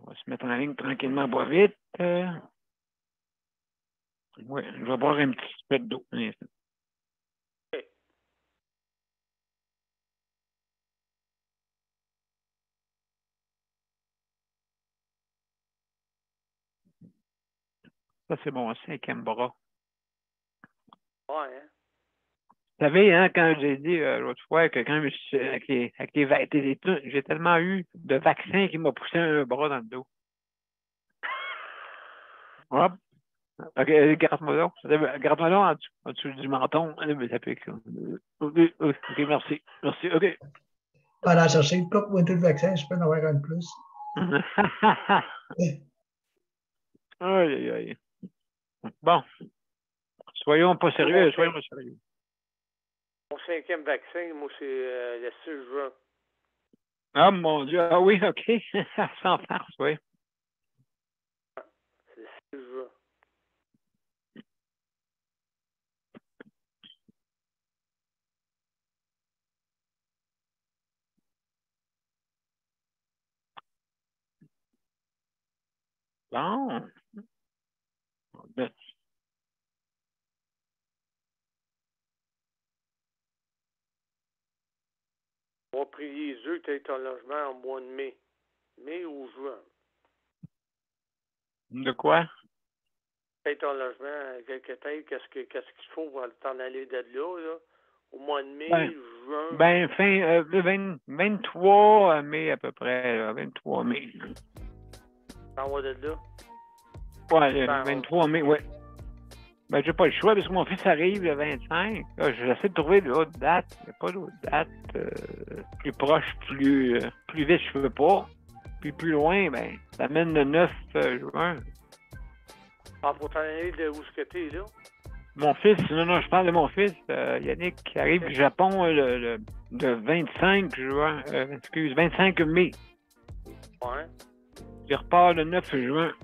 va se mettre en ligne tranquillement, pas vite. Oui, je vais boire un petit peu d'eau. Ça, c'est mon 5e bras. Ouais, hein? Vous savez, hein, quand j'ai dit l'autre fois que quand j'ai tellement eu de vaccins qui m'a poussé un bras dans le dos. Hop. OK, garde-moi donc. Garde-moi donc en dessous du menton. Ça pique. OK, merci. Merci, OK. On va aller chercher une coupe ou deux de vaccin, je peux en avoir un de plus. Aïe, aïe, aïe. Bon. Soyons pas sérieux, soyons pas sérieux. Mon 5e vaccin, moi, c'est le 6 juin. Ah, mon Dieu. Ah oui, OK. Sans farce, oui. C'est le 6 juin. Bon. Ben, On va prier Dieu que tu aies ton logement au mois de mai. Mai ou juin. de quoi? Tu aies ton logement, qu'est-ce qu'il faut pour t'en aller de là, au mois de mai, juin. Ben, fin 23 mai à peu près, là, 23 mai. T'en vas de là? Ouais, 23 mai, oui. Ben, j'ai pas le choix parce que mon fils arrive le 25. J'essaie de trouver d'autres dates. Il n'y a pas d'autres dates plus proches, plus vite, je peux pas. Puis plus loin, ben, ça mène le 9 juin. Ah, pour t'en aller de où est-ce que t'es, là? Mon fils, non, je parle de mon fils, Yannick, qui arrive du Japon le 25 juin, 25 mai. Ouais. Il repart le 9 juin.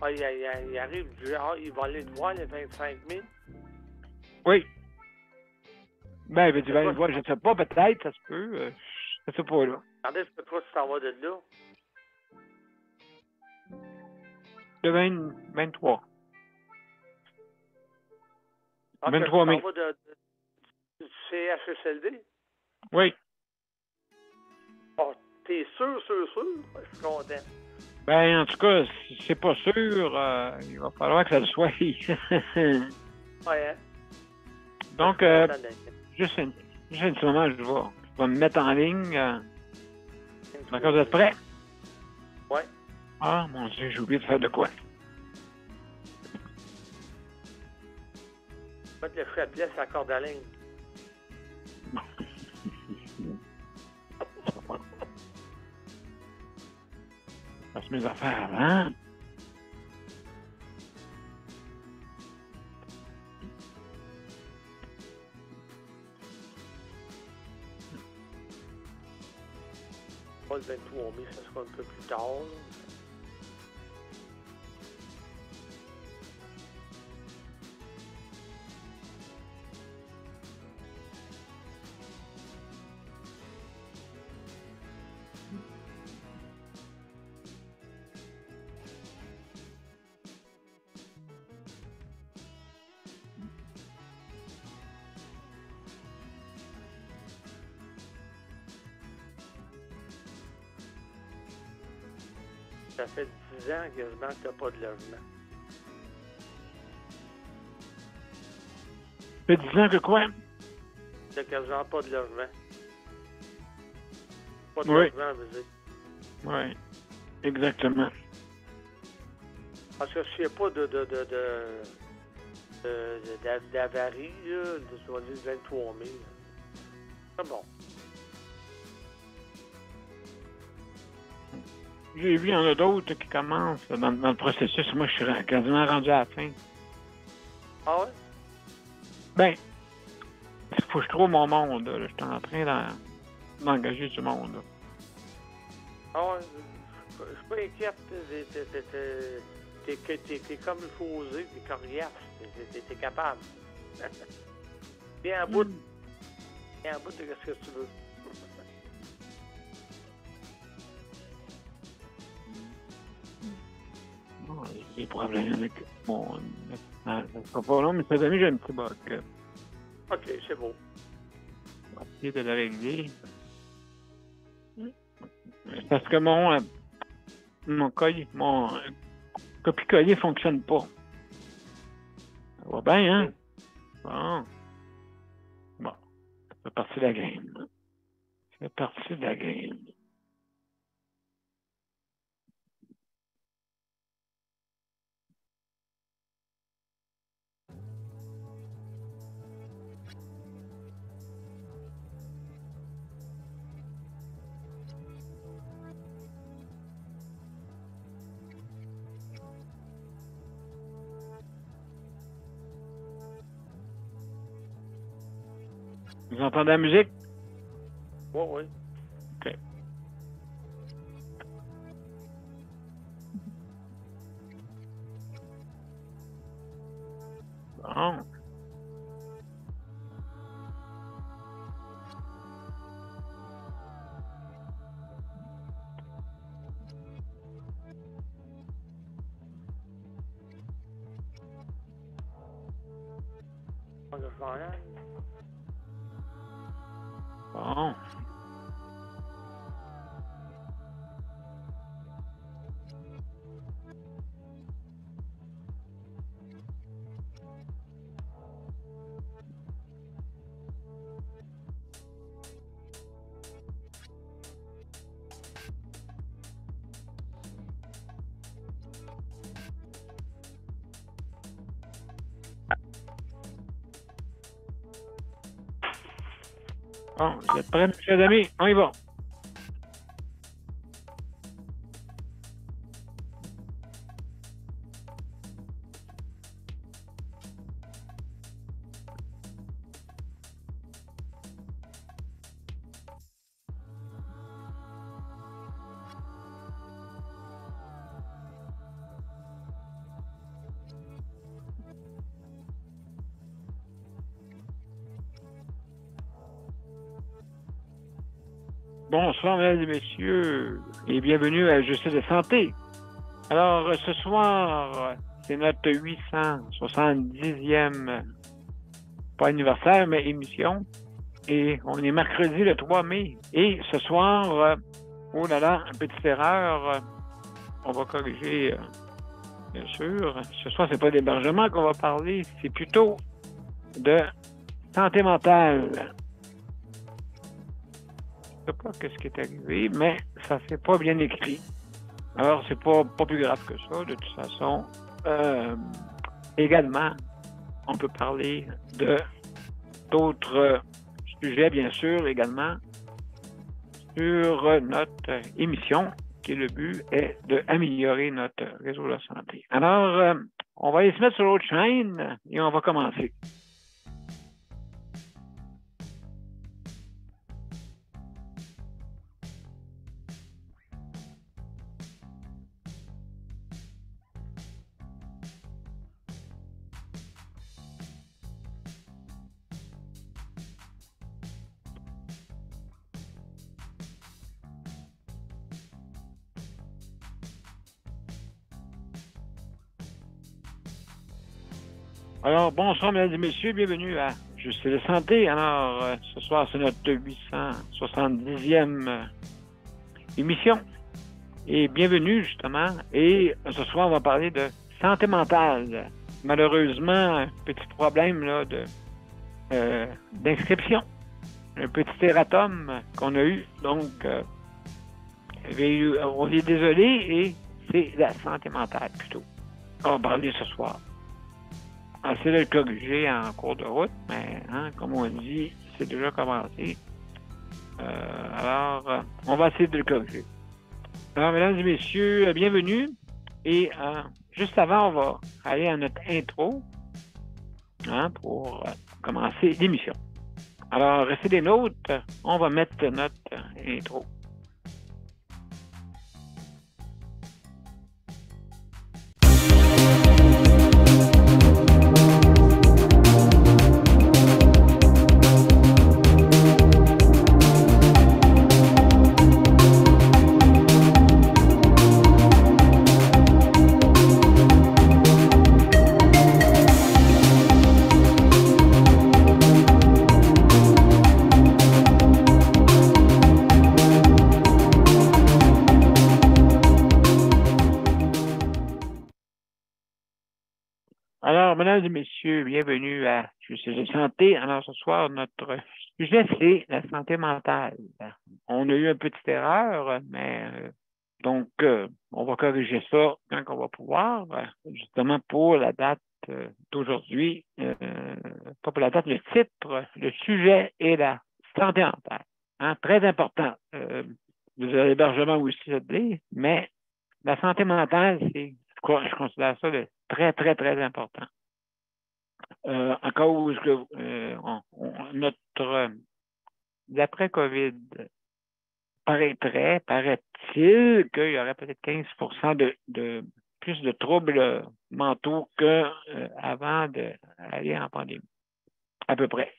Il arrive il va aller te voir le 25 mai? Oui. Ben, tu vas aller voir, je ne sais pas, peut-être, ça se peut. Je sais pas, là. Quand est-ce que toi, tu t'en vas de là? Le 23. Ah, 23 mai. Tu t'en vas du CHSLD? Oui. Oh, t'es sûr? Je suis content. Ben, en tout cas, si c'est pas sûr, il va falloir que ça le soit. Ouais, hein? Donc, juste un petit moment, je vais me mettre en ligne. D'accord, vous êtes prêts? Ouais. Ah, mon Dieu, j'ai oublié de faire de quoi? Mettre le frais de pièce à la corde à ligne. Je fasse mes affaires avant. Pas le 23 mai, ça sera un peu plus tard. Là. Ça fait 10 ans quasiment que tu n'as pas de logement. Ça fait 10 ans que quoi? Tu n'as quasiment pas de logement. Pas de Oui. logement, je veux dire. Oui, exactement. Parce que je ne sais pas d'avarie, là, tu vas dire le 23 mai. C'est bon. J'ai vu, il y en a d'autres qui commencent dans le processus. Moi, je suis quasiment rendu à la fin. Ah ouais? Ben, il faut que je trouve mon monde. Là. Je suis en train d'engager du monde. Là. Ah ouais? Je suis pas inquiète. T'es comme il faut oser, t'es coriace. T'es capable. Viens à bout. Viens à bout de ce que tu veux. j'ai des problèmes avec mon... ça sera pas long, mais cette année, j'ai un petit bug. OK, c'est beau. On va essayer de le régler. Parce que mon copie-coller fonctionne pas. Ça va bien, hein? Bon. Bon. Ça fait partie de la game. Ça fait partie de la game. Vous entendez la musique? Oui, oui. OK. Bon. Bon. Bon, vous êtes prêts, mes chers amis? On y va. Bonsoir, mesdames et messieurs, et bienvenue à Justice de santé. Alors, ce soir, c'est notre 870e, pas anniversaire, mais émission. Et on est mercredi le 3 mai. Et ce soir, oh là là, une petite erreur, on va corriger, bien sûr. Ce soir, c'est pas d'hébergement qu'on va parler, c'est plutôt de santé mentale. Je ne sais pas ce qui est arrivé, mais ça s'est pas bien écrit. Alors, c'est pas plus grave que ça. De toute façon, également, on peut parler d'autres sujets, bien sûr, également, sur notre émission, qui le but est d'améliorer notre réseau de santé. Alors, on va aller se mettre sur l'autre chaîne et on va commencer. Alors, bonsoir, mesdames et messieurs, bienvenue à Justice de santé. Alors, ce soir, c'est notre 870e émission. Et bienvenue, justement. Et ce soir, on va parler de santé mentale. Malheureusement, un petit problème là, d'inscription. Un petit erratum qu'on a eu. Donc, on est désolé et c'est la santé mentale, plutôt. On va parler ce soir. Essayer de le corriger en cours de route, mais comme on dit, c'est déjà commencé. Alors, on va essayer de le corriger. Alors, mesdames et messieurs, bienvenue. Et juste avant, on va aller à notre intro pour commencer l'émission. Alors, restez des nôtres. On va mettre notre intro. mesdames et messieurs, bienvenue à Sujet Santé. Alors, ce soir, notre sujet, c'est la santé mentale. On a eu une petite erreur, mais donc, on va corriger ça quand on va pouvoir, justement pour la date d'aujourd'hui, pas pour la date, le titre, le sujet est la santé mentale. Hein, très important. L'hébergement aussi, ça te dit, mais la santé mentale, je considère ça de très, très, très important. En cause que notre d'après-COVID, paraît-il qu'il y aurait peut-être 15% de plus de troubles mentaux qu'avant d'aller en pandémie, à peu près.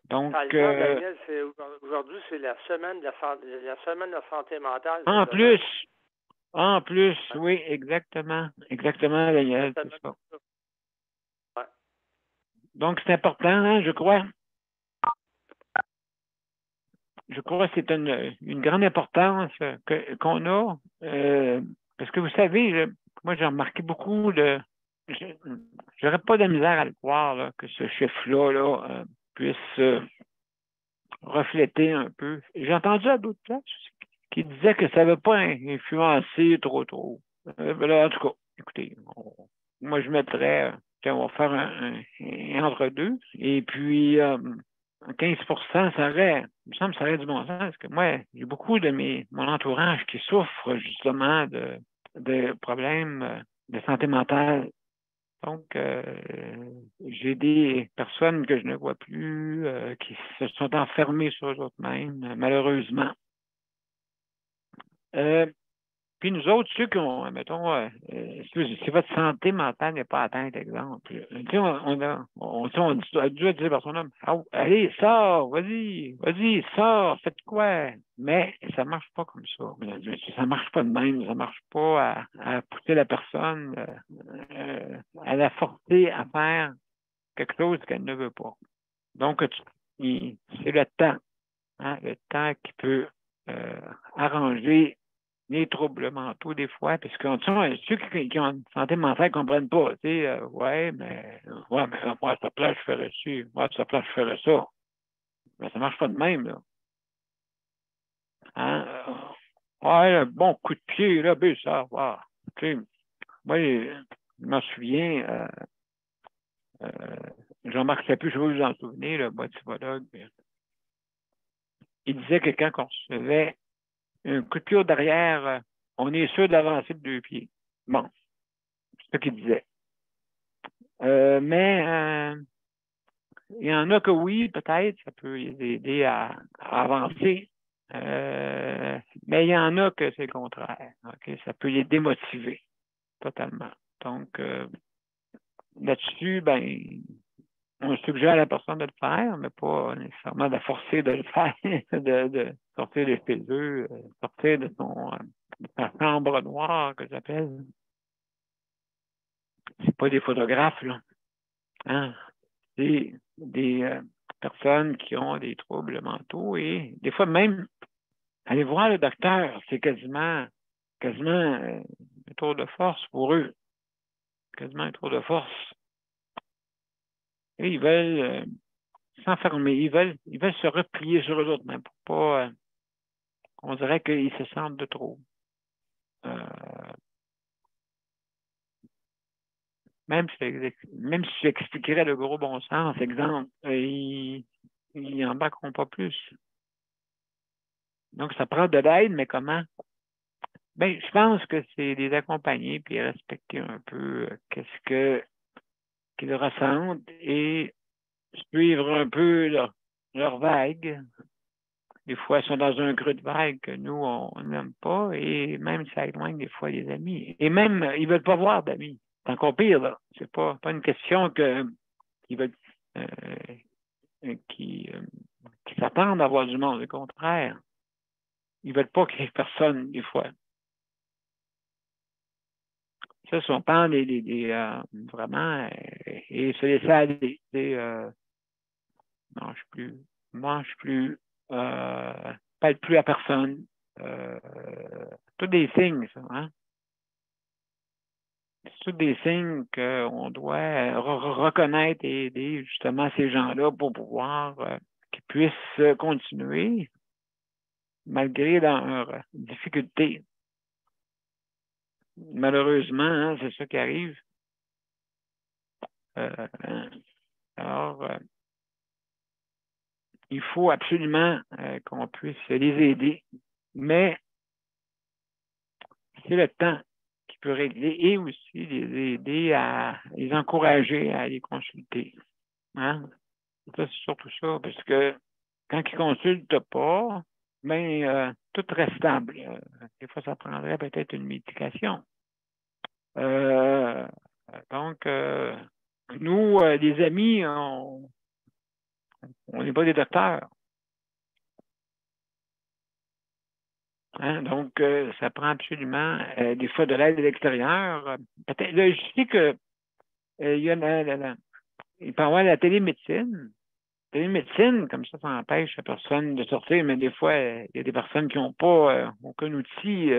Donc, Daniel, aujourd'hui, c'est la semaine de la santé mentale. En plus, oui, exactement. Exactement, Daniel, c'est ça. Ouais. Donc, c'est important, hein, je crois. Je crois que c'est une grande importance qu'on a. Parce que vous savez, moi, j'ai remarqué beaucoup j'aurais pas de misère à le croire, là, que ce chiffre-là puisse refléter un peu. J'ai entendu à d'autres places qui disaient que ça ne veut pas influencer trop. Là, en tout cas, écoutez, moi, je mettrais, on va faire un entre-deux. Et puis, 15%, il me semble que ça aurait du bon sens. Parce que moi, j'ai beaucoup de mon entourage qui souffrent justement de problèmes de santé mentale. Donc, j'ai des personnes que je ne vois plus, qui se sont enfermées sur eux-mêmes, malheureusement. Puis nous autres, ceux qui ont, mettons, si votre santé mentale n'est pas atteinte, exemple, tu sais, on dit à Dieu à dire par son homme, allez, sors, vas-y, sors, faites quoi? Mais ça marche pas comme ça. Ça marche pas de même, ça marche pas à pousser la personne, à la forcer à faire quelque chose qu'elle ne veut pas. Donc, c'est le temps, hein, le temps qui peut arranger les troubles mentaux des fois, parce que ceux qui ont une santé mentale ne comprennent pas. Tu sais, mais moi, à sa place, je ferais ci. Moi, à sa place, je ferais ça. Mais ça ne marche pas de même, là. Hein? Un bon coup de pied, là, ben ça, va. Tu sais, moi, je m'en souviens, Jean-Marc Chaput, je vais vous en souvenir, le motivologue, il disait que quand on recevait un coup de pied au derrière, on est sûr d'avancer de 2 pieds. Bon, c'est ce qu'il disait. Mais il y en a que oui, peut-être, ça peut les aider à avancer. Mais il y en a que c'est le contraire. Okay? Ça peut les démotiver totalement. Donc, là-dessus, on suggère à la personne de le faire, mais pas nécessairement de forcer de le faire, de sortir de chez eux, sortir de sa chambre noire, que j'appelle. C'est pas des photographes, là. Hein? C'est des personnes qui ont des troubles mentaux et des fois même aller voir le docteur, c'est quasiment un tour de force pour eux. Quasiment un tour de force. Et ils veulent s'enfermer, ils veulent se replier sur eux autres, mais pour pas, on dirait qu'ils se sentent de trop. Même si j'expliquerais le gros bon sens, exemple, ils embarqueront pas plus. Donc, ça prend de l'aide, mais comment? Je pense que c'est les accompagner puis respecter un peu qu'est-ce qu'ils ressentent et suivre un peu leur vague. Des fois, ils sont dans un creux de vague que nous, on n'aime pas et même ça éloigne des fois les amis. Et même, ils veulent pas voir d'amis. C'est encore pire, là. C'est pas une question qu'ils veulent qui s'attendent à avoir du monde. Au contraire, ils veulent pas qu'il y ait personne, des fois. Ça, si on parle vraiment, et se laisser aller, mange plus, parle plus à personne. Tous des signes, ça, hein? c'est tous des signes qu'on doit reconnaître et aider justement ces gens-là pour pouvoir qu'ils puissent continuer malgré leurs difficultés. Malheureusement, hein, c'est ça qui arrive. Alors, il faut absolument qu'on puisse les aider, mais c'est le temps qui peut régler et aussi les aider à les encourager à les consulter. Hein? Ça, c'est surtout ça, parce que quand ils ne consultent pas, ben, tout reste stable. Des fois, ça prendrait peut-être une médication. Donc, nous, les amis, on n'est pas des docteurs. Hein? Donc, ça prend absolument des fois de l'aide de l'extérieur. Peut-être, là, je sais que il y a il peut y avoir la télémédecine. Télémédecine, comme ça empêche la personne de sortir, mais des fois, il y a des personnes qui n'ont pas aucun outil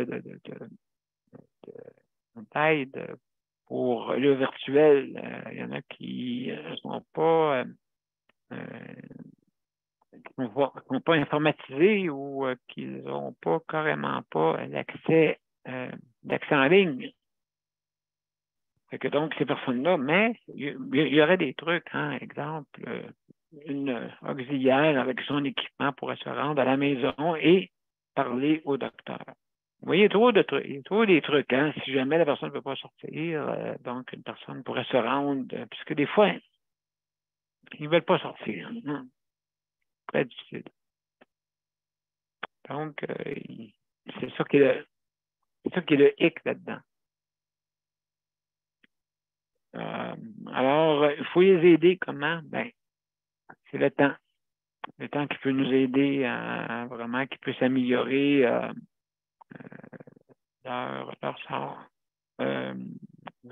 d'aide pour le virtuel. Il y en a qui ne sont pas sont pas informatisés ou qui n'ont pas carrément pas l'accès en ligne. Fait que donc, ces personnes-là, mais il y aurait des trucs, hein, exemple, une auxiliaire avec son équipement pourrait se rendre à la maison et parler au docteur. Vous voyez, il y a trop des trucs, hein, si jamais la personne ne peut pas sortir, donc une personne pourrait se rendre, puisque des fois, ils ne veulent pas sortir. Hein. Très difficile. Donc, c'est ça qui est le hic là-dedans. Alors, il faut les aider comment? Ben, c'est le temps. Le temps qui peut nous aider à vraiment qu'ils puissent améliorer leur sort.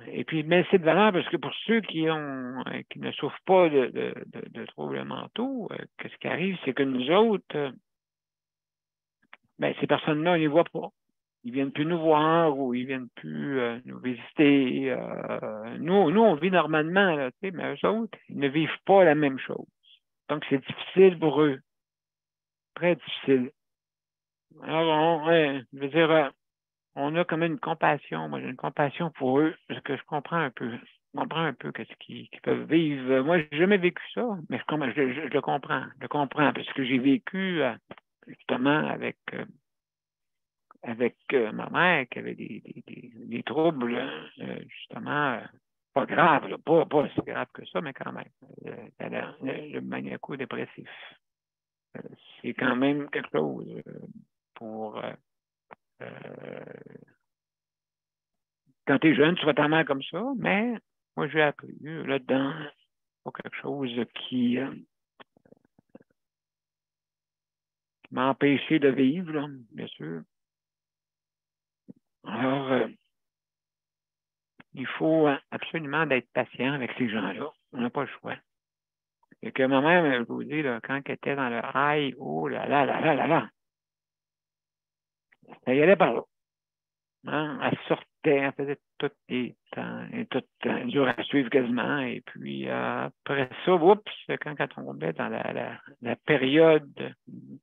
Et puis, mais c'est de valeur parce que pour ceux qui ne souffrent pas de troubles mentaux, qu'est-ce qui arrive, c'est que nous autres, ben, ces personnes-là, on ne les voit pas. Ils ne viennent plus nous voir ou ils ne viennent plus nous visiter. Nous, on vit normalement, là, mais eux autres, ils ne vivent pas la même chose. Donc, c'est difficile pour eux. Très difficile. Alors, je veux dire, on a comme une compassion. Moi, j'ai une compassion pour eux, parce que je comprends un peu. Je comprends un peu ce qu'ils peuvent vivre. Moi, je n'ai jamais vécu ça, mais je le comprends. Je le comprends, parce que j'ai vécu justement avec ma mère qui avait des troubles, justement, pas graves, là, pas si grave que ça, mais quand même. Le maniaco-dépressif. C'est quand même quelque chose pour... quand tu es jeune, tu vas t'en mal comme ça, mais moi, j'ai appris là-dedans, pas quelque chose qui m'a empêché de vivre, là, bien sûr. Alors, il faut absolument d'être patient avec ces gens-là. On n'a pas le choix. Et que ma mère, je vous dis, là, quand elle était dans le rail, oh là là là là là là, ça y allait par là. Hein? Elle sortait, elle faisait tout les temps, et tout dur à suivre quasiment. Et puis après ça, oups, quand elle tombait dans la période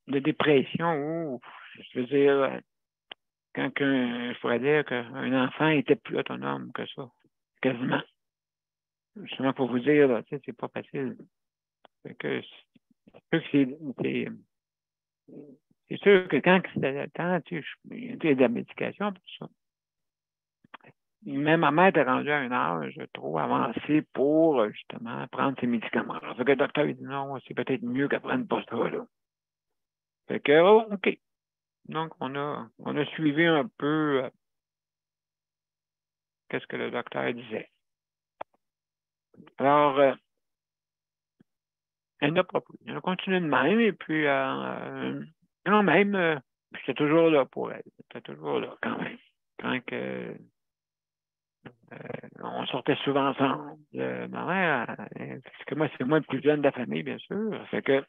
de dépression où, je veux dire, quand je pourrais dire qu'un enfant était plus autonome que ça, quasiment. Justement pour vous dire, là, c'est pas facile. Fait que c'est sûr que quand c'était le temps, il y a de la médication pour ça. Même ma mère était rendue à un âge trop avancé pour justement prendre ses médicaments. Fait que le docteur il dit non, c'est peut-être mieux qu'elle prenne pas ça. Là. Fait que, OK. Donc, on a suivi un peu qu'est-ce que le docteur disait. Alors, elle n'a pas pris. Elle a continué de même, et puis, quand même, j'étais toujours là pour elle. J'étais toujours là, quand même. Quand on sortait souvent ensemble. Ma mère, parce que moi, c'est moi le plus jeune de la famille, bien sûr. Fait que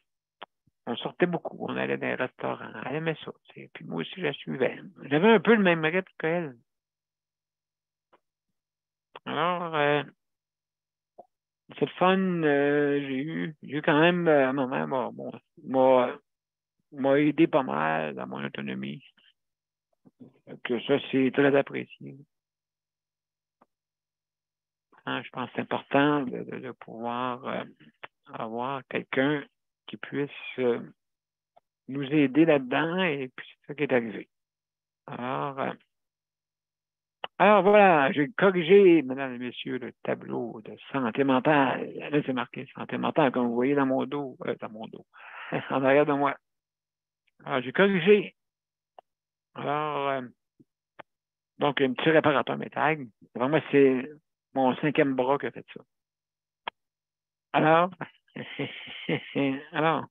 on sortait beaucoup. On allait dans les restaurants. Elle aimait ça. Puis moi aussi, je la suivais. J'avais un peu le même rythme qu'elle. Alors, c'est le fun, j'ai eu quand même, un moment, m'a aidé pas mal dans mon autonomie. Que ça, c'est très apprécié. Hein, je pense que c'est important de pouvoir avoir quelqu'un qui puisse nous aider là-dedans, et puis c'est ça qui est arrivé. Alors voilà, j'ai corrigé, mesdames et messieurs, le tableau de santé mentale. Là, c'est marqué santé mentale, comme vous voyez dans mon dos, en arrière de moi. Alors, j'ai corrigé. Alors, donc, un petit réparateur métal. Vraiment, c'est mon 5e bras qui a fait ça. Alors, alors,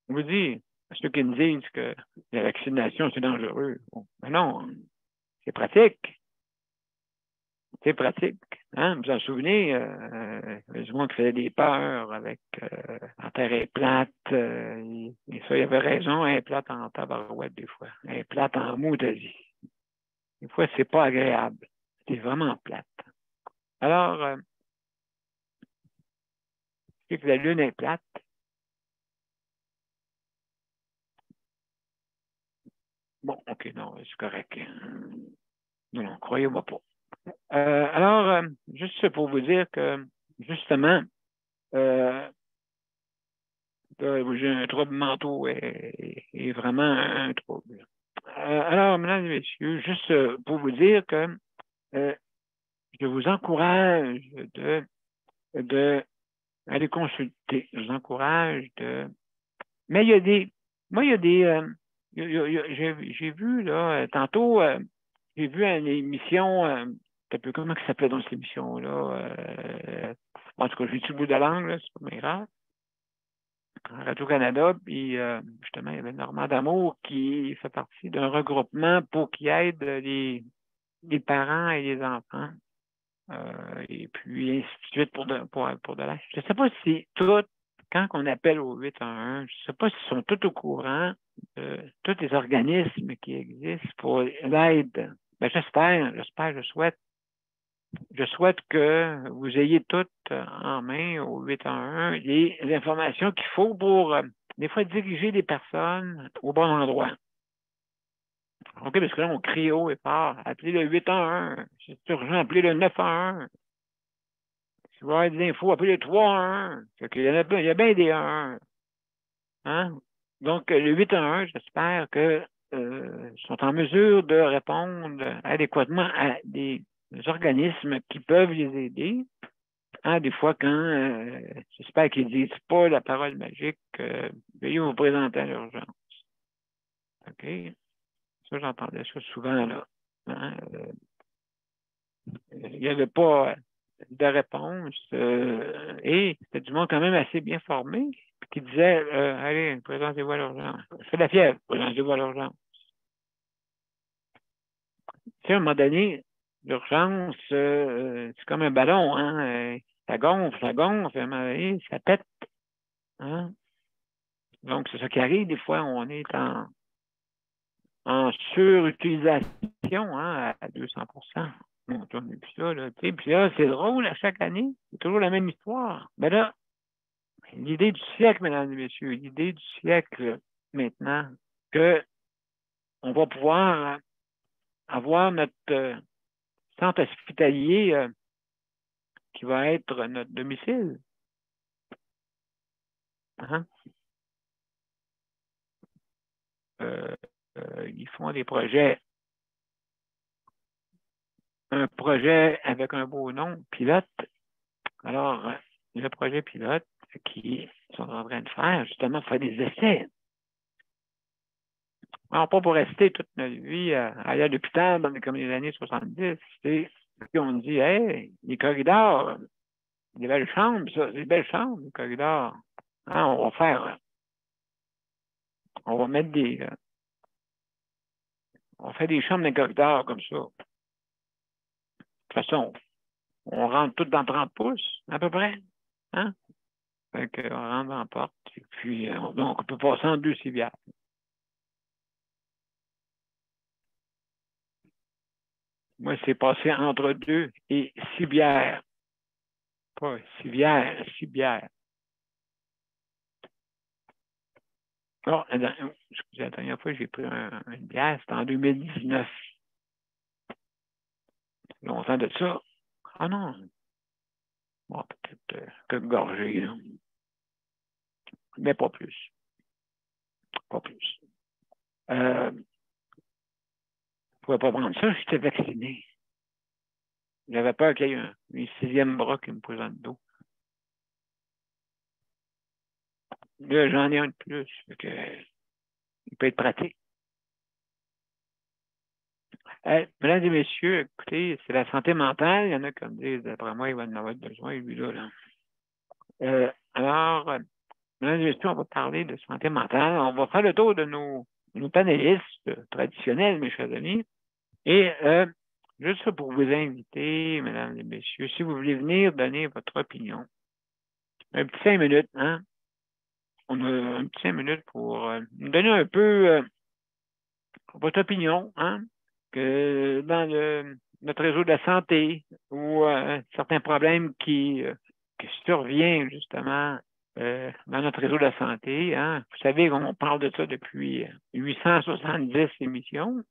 je vous dis, ceux qui me disent que la vaccination, c'est dangereux. Bon, mais non, c'est pratique. C'est pratique. Hein? Vous vous en souvenez, du monde qui faisait des peurs avec la terre est plate. Et ça, il avait raison, elle est plate en tabarouette des fois. Elle est plate en maudit. Des fois, c'est pas agréable. C'est vraiment plate. Alors, c'est que la Lune est plate. Bon, OK, non, c'est correct. Non, croyez-moi pas. Alors, juste pour vous dire que, justement, j'ai un trouble mentaux et vraiment un trouble. Alors, mesdames et messieurs, juste pour vous dire que je vous encourage de aller consulter. Je vous encourage de. Mais il y a des. Moi, il y a des. J'ai vu, là, tantôt, j'ai vu une émission. Un peu comment ça s'appelait dans cette émission-là? En tout cas, j'ai du bout de la langue, là, c'est pas bien grave. Radio-Canada, puis justement, il y avait Normand D'Amour qui fait partie d'un regroupement pour qui aide les parents et les enfants. Et puis ainsi de suite pour de l'aide. Je ne sais pas si tout, quand on appelle au 811, je ne sais pas s'ils sont tous au courant de tous les organismes qui existent pour l'aide. Ben, je souhaite. Je souhaite que vous ayez toutes en main au 811 les informations qu'il faut pour, des fois, diriger les personnes au bon endroit. OK, parce que là, on crie haut et fort. Appelez le 811. C'est urgent, appelez le 911. Si vous avez des infos, appelez le 311. Il y a bien des 11. Hein? Donc, le 811, j'espère que sont en mesure de répondre adéquatement à des organismes qui peuvent les aider. Hein, des fois, quand j'espère qu'ils ne disent pas la parole magique, veuillez vous présenter à l'urgence. OK? Ça, j'entendais ça souvent, là. Hein? Il n'y avait pas de réponse et c'était du monde quand même assez bien formé qui disait allez, présentez-vous à l'urgence. C'est la fièvre, présentez-vous à l'urgence. Tu sais, à un moment donné, l'urgence, c'est comme un ballon, hein? Ça gonfle, à un moment donné, ça pète. Hein? Donc, c'est ça qui arrive. Des fois, on est en surutilisation, hein, à 200%. Bon, on a vu ça, là. Puis là, c'est drôle, à chaque année, c'est toujours la même histoire. Mais là, l'idée du siècle, mesdames et messieurs, l'idée du siècle maintenant, que on va pouvoir avoir notre centre hospitalier qui va être notre domicile. Hein? Ils font des projets. Un projet avec un beau nom, pilote. Alors, le projet pilote qu'ils sont en train de faire, justement, faire des essais. Alors, pas pour rester toute notre vie à aller à l'hôpital comme les années 70. Puis on dit, hey, les corridors, des belles chambres, ça, des belles chambres, les corridors. Hein, on va mettre on fait des chambres dans les corridors comme ça. De toute façon, on rentre tout dans 30 pouces, à peu près. Hein? Fait qu'on rentre dans la porte, et puis donc on peut passer en 2 civières. Moi, c'est passé entre 2 et 6 bières. Pas 6 bières, 6 bières. Oh, excusez, la dernière fois, j'ai pris une bière, c'était en 2019. Longtemps de ça. Ah non. Bon, peut-être quelques gorgées, là. Mais pas plus. Pas plus. Je ne pouvais pas prendre ça, j'étais vacciné. J'avais peur qu'il y ait un 6e bras qui me pose dans le dos. Là, j'en ai un de plus. Il peut être pratique. Mesdames et messieurs, écoutez, c'est la santé mentale. Il y en a qui me disent, d'après moi, il va en avoir besoin, lui-là. Alors, mesdames et messieurs, on va parler de santé mentale. On va faire le tour de nos panélistes traditionnels, mes chers amis. Et juste pour vous inviter, mesdames et messieurs, si vous voulez venir donner votre opinion, un petit 5 minutes, hein? On a un petit 5 minutes pour nous donner un peu votre opinion, hein? Que dans notre réseau de la santé ou certains problèmes qui surviennent justement dans notre réseau de la santé, hein? Vous savez qu'on parle de ça depuis 870 émissions.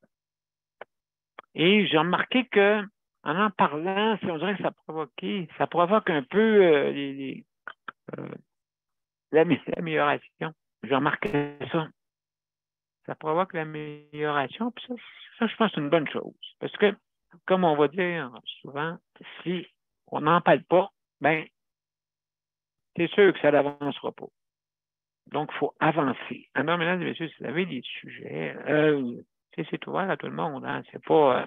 Et j'ai remarqué que en parlant, on dirait que ça provoque un peu l'amélioration. J'ai remarqué ça. Ça provoque l'amélioration, puis ça, je pense que c'est une bonne chose. Parce que, comme on va dire souvent, si on n'en parle pas, ben, c'est sûr que ça n'avancera pas. Donc, il faut avancer. Alors, mesdames et messieurs, si vous avez des sujets, c'est ouvert à tout le monde, hein, c'est pas...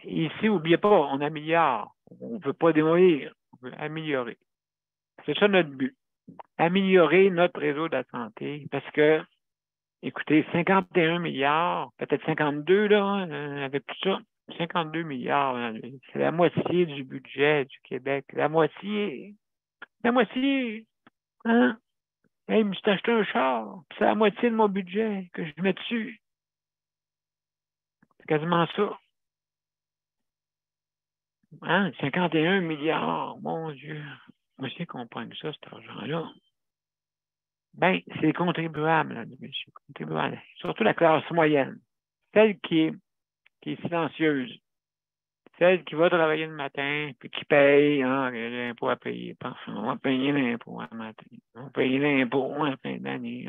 Ici, n'oubliez pas, on améliore. On ne veut pas démolir, on veut améliorer. C'est ça notre but. Améliorer notre réseau de la santé. Parce que, écoutez, 51 milliards, peut-être 52, là, avec tout ça. 52 milliards, c'est la moitié du budget du Québec. La moitié. La moitié. Hein? Hey, je me suis acheté un char. C'est la moitié de mon budget que je mets dessus. C'est quasiment ça. Hein? 51 milliards, mon Dieu. Moi aussi qu'on prenne ça, cet argent-là. Ben, c'est les contribuables, là, monsieur. Contribuables. Surtout la classe moyenne. Celle qui est silencieuse. Celle qui va travailler le matin, puis qui paye, hein, l'impôt à payer. Parfait. On va payer l'impôt le matin. On va payer l'impôt à la fin d'année.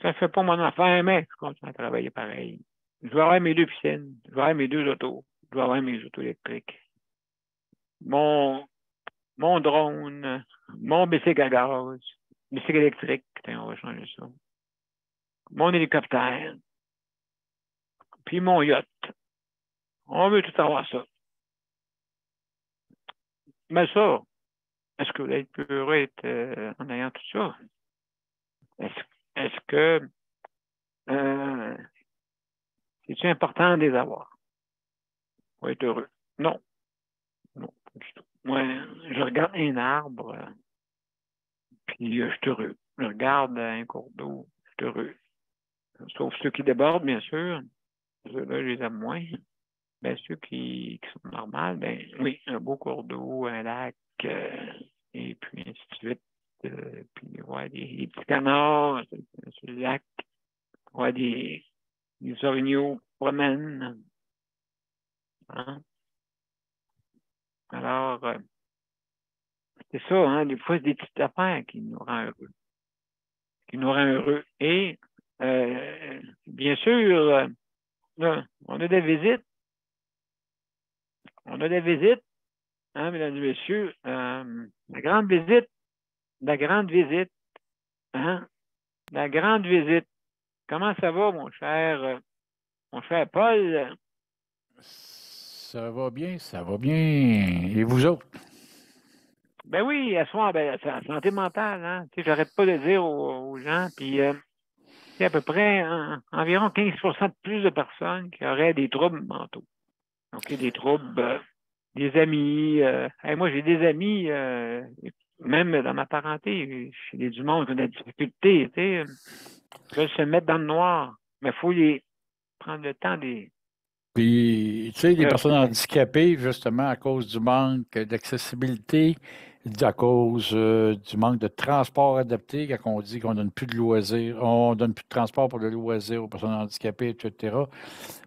Ça fait pas mon affaire, mais je continue à travailler pareil. Je vais avoir mes 2 piscines. Je vais avoir mes 2 autos. Je vais avoir mes autos électriques. Mon drone, mon bicycle à gaz, bicycle électrique, on va changer ça. Mon hélicoptère, puis mon yacht. On veut tout avoir ça. Mais ça, est-ce que vous allez être heureux en ayant tout ça? Est-ce que c'est important de les avoir pour être heureux? Non. Non, pas du tout. Moi, je regarde un arbre, puis je suis heureux. Je regarde un cours d'eau, je suis heureux. Sauf ceux qui débordent, bien sûr. Ceux-là, je les aime moins. Ben, ceux qui sont normaux, ben oui, un beau cours d'eau, un lac, et puis ainsi de suite. Puis, ouais, des petits canards sur le lac. Ouais, des orignaux qui promènent. Hein? Alors, c'est ça, hein, des fois, c'est des petites affaires qui nous rendent heureux. Qui nous rendent heureux. Et, bien sûr, là, on a des visites. On a des visites, hein, mesdames et messieurs. La grande visite, hein? La grande visite. Comment ça va, mon cher Paul? Ça va bien, ça va bien. Et vous autres? Ben oui, à soir, ben, c'est la santé mentale, hein. Tu sais, j'arrête pas de dire aux gens, puis c'est à peu près environ 15% de plus de personnes qui auraient des troubles mentaux. Donc, des troubles, des amis. Moi, j'ai des amis, même dans ma parenté, j'ai du monde qui a des difficultés, tu sais, veulent se mettre dans le noir. Mais il faut prendre le temps de Puis, tu sais, les Euh, personnes handicapées, justement, à cause du manque d'accessibilité, à cause du manque de transport adapté, quand on dit qu'on donne plus de loisirs, on donne plus de transport pour le loisir aux personnes handicapées, etc.,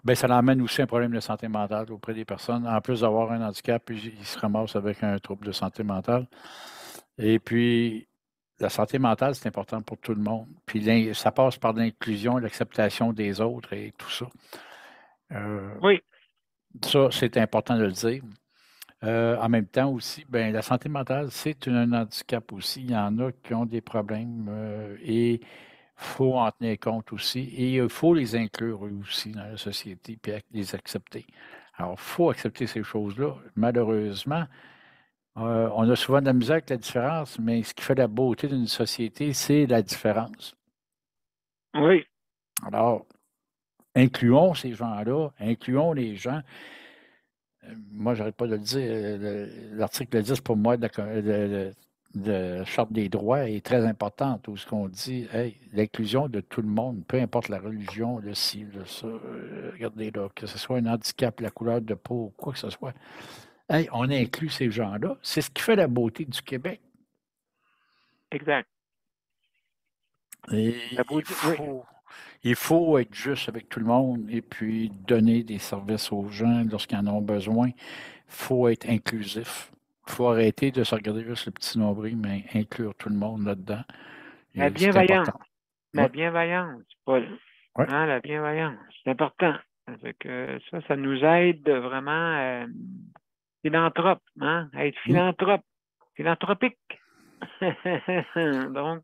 bien, ça amène aussi un problème de santé mentale auprès des personnes. En plus d'avoir un handicap, ils se ramassent avec un trouble de santé mentale. Et puis, la santé mentale, c'est important pour tout le monde. Puis, ça passe par l'inclusion, l'acceptation des autres et tout ça. oui, Ça, c'est important de le dire. En même temps aussi, ben, la santé mentale, c'est un handicap aussi. Il y en a qui ont des problèmes et il faut en tenir compte aussi. Et il faut les inclure eux aussi dans la société puis les accepter. Alors, il faut accepter ces choses-là. Malheureusement, on a souvent de la misère avec la différence, mais ce qui fait la beauté d'une société, c'est la différence. oui, Alors, incluons ces gens-là, incluons les gens. Moi, j'arrête pas de le dire. L'article 10 pour moi de la Charte des droits est très importante, où ce qu'on dit, hey, l'inclusion de tout le monde, peu importe la religion, le ci, le ça, regardez là, que ce soit un handicap, la couleur de peau, quoi que ce soit. Hey, on inclut ces gens-là. C'est ce qui fait la beauté du Québec. exact. Et La beauté, oui, il faut être juste avec tout le monde et puis donner des services aux gens lorsqu'ils en ont besoin. Il faut être inclusif. Il faut arrêter de se regarder juste le petit nombril, mais inclure tout le monde là-dedans. la Et c'est bienveillance, important. la Oui, bienveillance, Paul. oui. Hein, la bienveillance, c'est important. Parce que ça nous aide vraiment philanthrope, hein, à être philanthrope, philanthropique. Donc,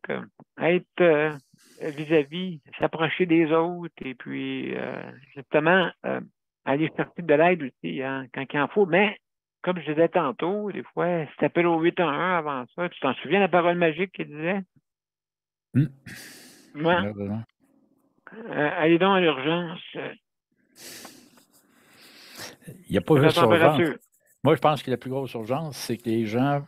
être vis-à-vis, s'approcher des autres et puis justement aller chercher de l'aide aussi hein, quand il en faut. Mais comme je disais tantôt, des fois, si tu appelles au 811 avant ça, tu t'en souviens la parole magique qu'il disait? Hum. Moi, Malheureusement. allez donc à l'urgence, Il n'y a pas c'est la juste urgence. température. Moi, je pense que la plus grosse urgence, c'est que les gens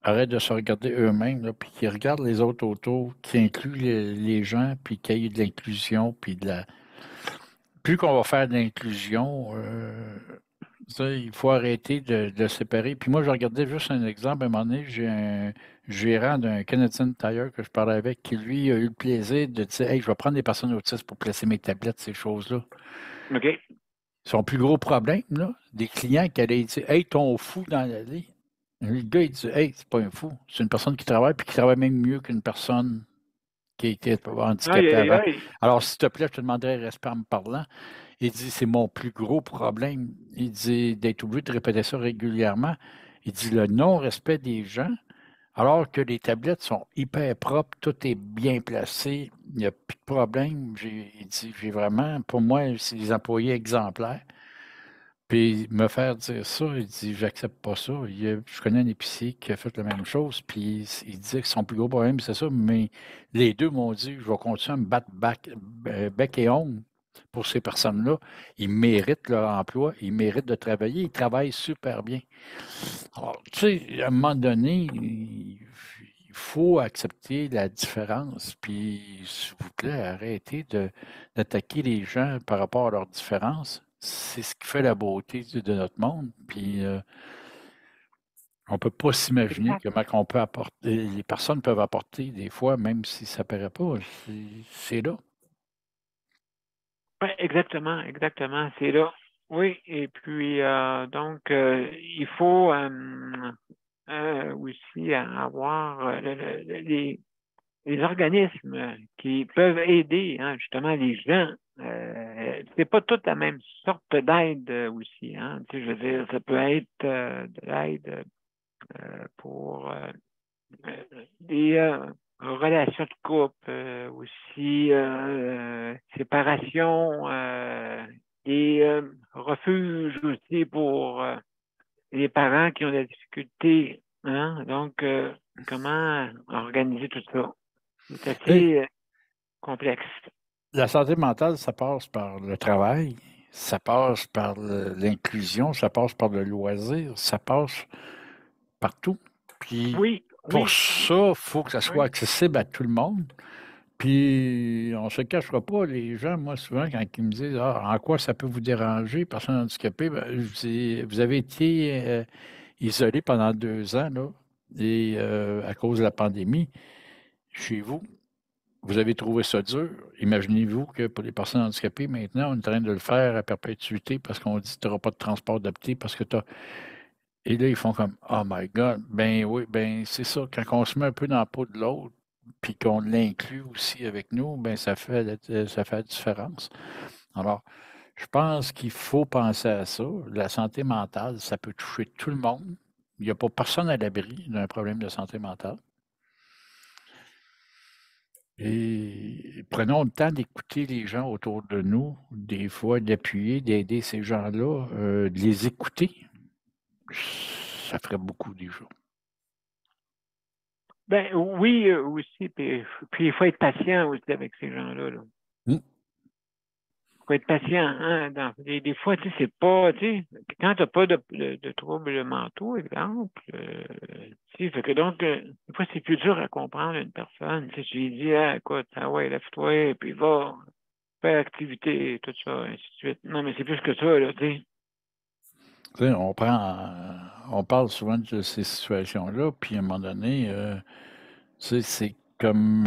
arrêtent de se regarder eux-mêmes, là, puis qu'ils regardent les autres autour, qui incluent les gens, puis qu'il y ait de l'inclusion, puis de la. Plus qu'on va faire de l'inclusion, ça, il faut arrêter de séparer. Puis moi, je regardais juste un exemple. À un moment donné, j'ai un gérant d'un Canadian Tire que je parlais avec qui, lui, a eu le plaisir de dire hey, je vais prendre des personnes autistes pour placer mes tablettes, ces choses-là. OK. Son plus gros problème, là, des clients qui allaient dire hey, ton fou dans l'allée. Le gars, il dit hey, c'est pas un fou. C'est une personne qui travaille, puis qui travaille même mieux qu'une personne qui était Aïe, handicapée aïe, avant. aïe. Alors, s'il te plaît, je te demanderais respect en me parlant. Il dit, c'est mon plus gros problème. Il dit, d'être obligé de répéter ça régulièrement. Il dit, le non-respect des gens, alors que les tablettes sont hyper propres, tout est bien placé, il n'y a plus de problème. Il dit, j'ai vraiment, pour moi, c'est des employés exemplaires. Puis me faire dire ça, il dit, j'accepte pas ça. Je connais un épicier qui a fait la même chose, puis il dit que son plus gros problème, c'est ça, mais les deux m'ont dit, je vais continuer à me battre bec et ongle pour ces personnes-là. Ils méritent leur emploi, ils méritent de travailler, ils travaillent super bien. Alors, tu sais, à un moment donné, il faut accepter la différence, puis s'il vous plaît, arrêtez d'attaquer les gens par rapport à leurs différences. C'est ce qui fait la beauté de notre monde. Puis on ne peut pas s'imaginer Exact. comment on peut apporter, les personnes peuvent apporter des fois, même si ça ne paraît pas. C'est là. Ouais, exactement, exactement. C'est là. Oui, et puis donc il faut aussi avoir les organismes qui peuvent aider hein, justement les gens. C'est pas toute la même sorte d'aide aussi. Hein. Tu sais, je veux dire, ça peut être de l'aide pour des relations de couple, aussi séparation, des refuges aussi pour les parents qui ont des difficultés. Hein? Donc, comment organiser tout ça? C'est Et assez complexe. la santé mentale, ça passe par le travail, ça passe par l'inclusion, ça passe par le loisir, ça passe partout. Puis Oui, pour oui, ça, il faut que ça soit oui, accessible à tout le monde. Puis, on ne se cachera pas, les gens, moi, souvent, quand ils me disent en quoi ça peut vous déranger, personne handicapée, ben, je dis, vous avez été isolé pendant 2 ans, là, et à cause de la pandémie, chez vous, vous avez trouvé ça dur. Imaginez-vous que pour les personnes handicapées, maintenant, on est en train de le faire à perpétuité parce qu'on dit que tu n'auras pas de transport adapté parce que tu as. Et là, ils font comme Oh my God, ben oui, ben c'est ça. Quand on se met un peu dans la peau de l'autre, puis qu'on l'inclut aussi avec nous, ben ça fait la différence. Alors, je pense qu'il faut penser à ça. La santé mentale, ça peut toucher tout le monde. Il n'y a pas personne à l'abri d'un problème de santé mentale. Et prenons le temps d'écouter les gens autour de nous, des fois d'appuyer, d'aider ces gens-là, de les écouter. Ça ferait beaucoup déjà. Ben oui, aussi. Puis il faut être patient aussi avec ces gens-là. Là. Il faut être patient. Hein, des fois, tu sais, c'est pas, tu sais, quand tu n'as pas de troubles mentaux, exemple, tu sais, fait que donc, des fois, c'est plus dur à comprendre une personne. Tu sais, tu lui dis, ah, écoute, ah ouais, lève-toi, puis va, faire activité, tout ça, ainsi de suite. Non, mais c'est plus que ça, là, tu sais. Tu sais, on parle souvent de ces situations-là, puis à un moment donné, tu sais, c'est comme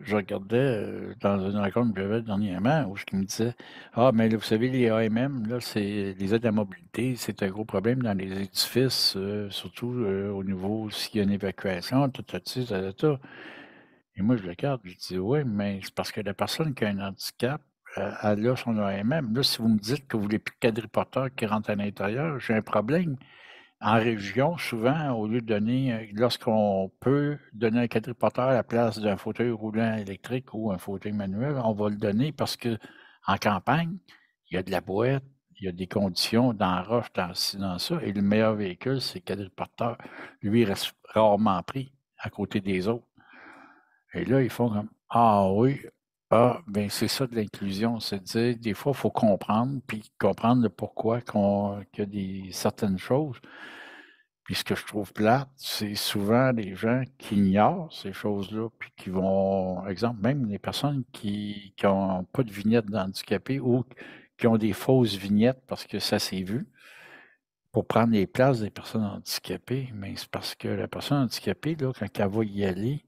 je regardais dans une rencontre que j'avais dernièrement où je me disais Ah, mais là, vous savez, les AMM, là, c'est les aides à la mobilité, c'est un gros problème dans les édifices, surtout au niveau s'il y a une évacuation, tout ça. Et moi, je le regarde, je dis Oui, mais c'est parce que la personne qui a un handicap, elle a son AMM. Là, si vous me dites que vous voulez plus de quadriporteurs qui rentrent à l'intérieur, j'ai un problème. En région, souvent, au lieu de donner, lorsqu'on peut donner un quadriporteur à la place d'un fauteuil roulant électrique ou un fauteuil manuel, on va le donner parce que en campagne, il y a de la boîte, il y a des conditions dans la roche, dans ci, dans ça, et le meilleur véhicule, c'est le quadriporteur. Lui, il reste rarement pris à côté des autres. Et là, ils font comme Ah oui, ben c'est ça de l'inclusion. C'est de dire, des fois, il faut comprendre, puis comprendre le pourquoi qu'il y a certaines choses. Puis ce que je trouve plate, c'est souvent les gens qui ignorent ces choses-là, puis qui vont, exemple, même les personnes qui n'ont pas de vignette d'handicapé ou qui ont des fausses vignettes parce que ça s'est vu, pour prendre les places des personnes handicapées, mais c'est parce que la personne handicapée, là, quand elle va y aller,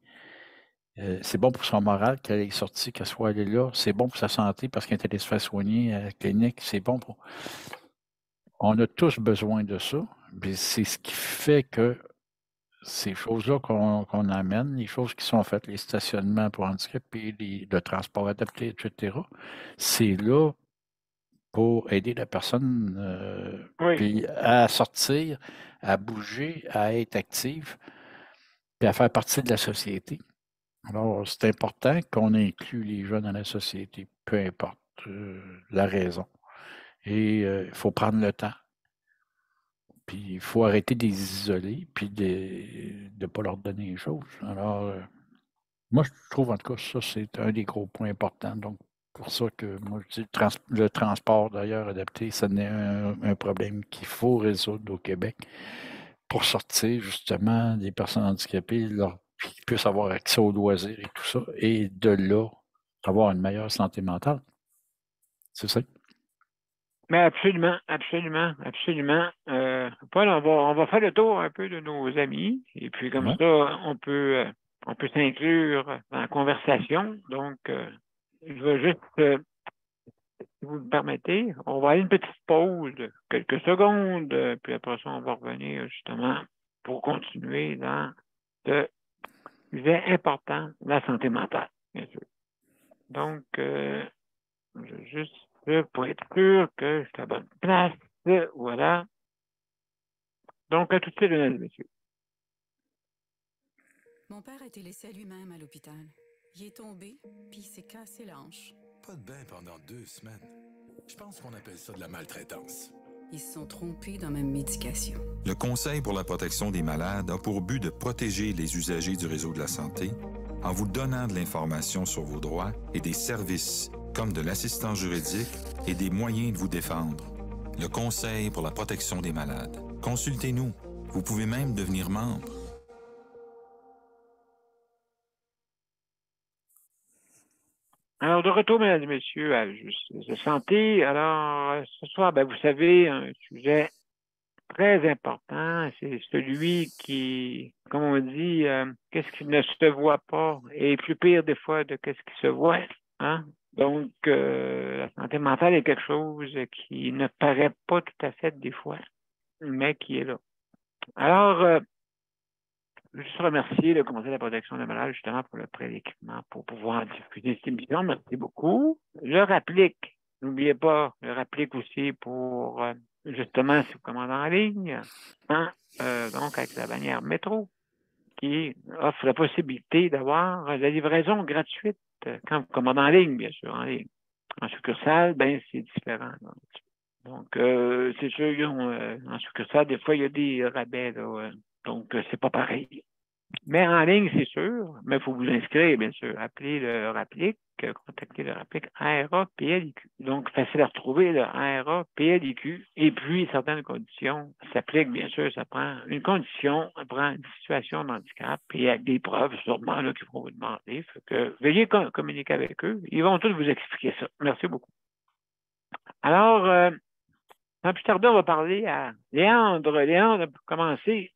c'est bon pour son moral qu'elle ait sorti, qu'elle soit allée là. C'est bon pour sa santé parce qu'elle est allée se faire soigner à la clinique. C'est bon pour. On a tous besoin de ça. Puis c'est ce qui fait que ces choses-là qu'on amène, les choses qui sont faites, les stationnements pour handicapés, le transport adapté, etc., c'est là pour aider la personne Oui. puis à sortir, à bouger, à être active, puis à faire partie de la société. Alors, c'est important qu'on inclue les gens dans la société, peu importe la raison. Et il faut prendre le temps. Puis il faut arrêter de les isoler, puis de ne pas leur donner les choses. Alors, moi, je trouve en tout cas ça, c'est un des gros points importants. Donc, pour ça que moi, je dis le transport d'ailleurs adapté, ça n'est un problème qu'il faut résoudre au Québec pour sortir justement des personnes handicapées, puis qu'ils puissent avoir accès aux loisirs et tout ça, et de là, avoir une meilleure santé mentale. C'est ça? Mais absolument, absolument, absolument. Paul, on va faire le tour un peu de nos amis, et puis comme Ouais. ça, on peut s'inclure dans la conversation. Donc, je vais juste, si vous me permettez, on va aller une petite pause de quelques secondes, puis après ça, on va revenir justement pour continuer dans ce sujet important, la santé mentale, bien sûr. Donc, je vais juste pour être sûr que je suis à la bonne place. Voilà. Donc, à tout de suite, mesdames et messieurs. Mon père a été laissé à lui-même à l'hôpital. Il est tombé, puis il s'est cassé la hanche. Pas de bain pendant 2 semaines. Je pense qu'on appelle ça de la maltraitance. Ils se sont trompés dans ma médication. Le Conseil pour la protection des malades a pour but de protéger les usagers du réseau de la santé en vous donnant de l'information sur vos droits et des services, comme de l'assistance juridique et des moyens de vous défendre. Le Conseil pour la protection des malades. Consultez-nous. Vous pouvez même devenir membre. Alors, de retour, mesdames et messieurs, à Juste de santé. Alors, ce soir, ben, vous savez, un sujet très important, c'est celui qui, comme on dit, qu'est-ce qui ne se voit pas est plus pire des fois de qu'est-ce qui se voit. Hein? Donc, la santé mentale est quelque chose qui ne paraît pas tout à fait des fois, mais qui est là. Alors, je veux juste remercier le Conseil de la protection des malades justement pour le prêt d'équipement pour pouvoir diffuser cette émission. Merci beaucoup. Je rapplique, n'oubliez pas, je rapplique aussi pour justement si vous commandez en ligne, hein, donc avec la bannière métro qui offre la possibilité d'avoir la livraison gratuite quand vous commandez en ligne, bien sûr, en ligne. En succursale, ben c'est différent. Donc, c'est sûr, en succursale, des fois, il y a des rabais, là, donc c'est pas pareil. Mais en ligne, c'est sûr, mais il faut vous inscrire, bien sûr. Appelez le Rapplique, contactez le Rapplique ARA PLIQ. Donc, facile à retrouver, le ARA PLIQ. Et puis, certaines conditions s'appliquent, bien sûr, ça prend une condition, ça prend une situation de handicap, et avec des preuves, sûrement, là, qu'ils vont vous demander. Fait que veuillez communiquer avec eux. Ils vont tous vous expliquer ça. Merci beaucoup. Alors, sans plus tarder, on va parler à Léandre. Léandre, pour commencer.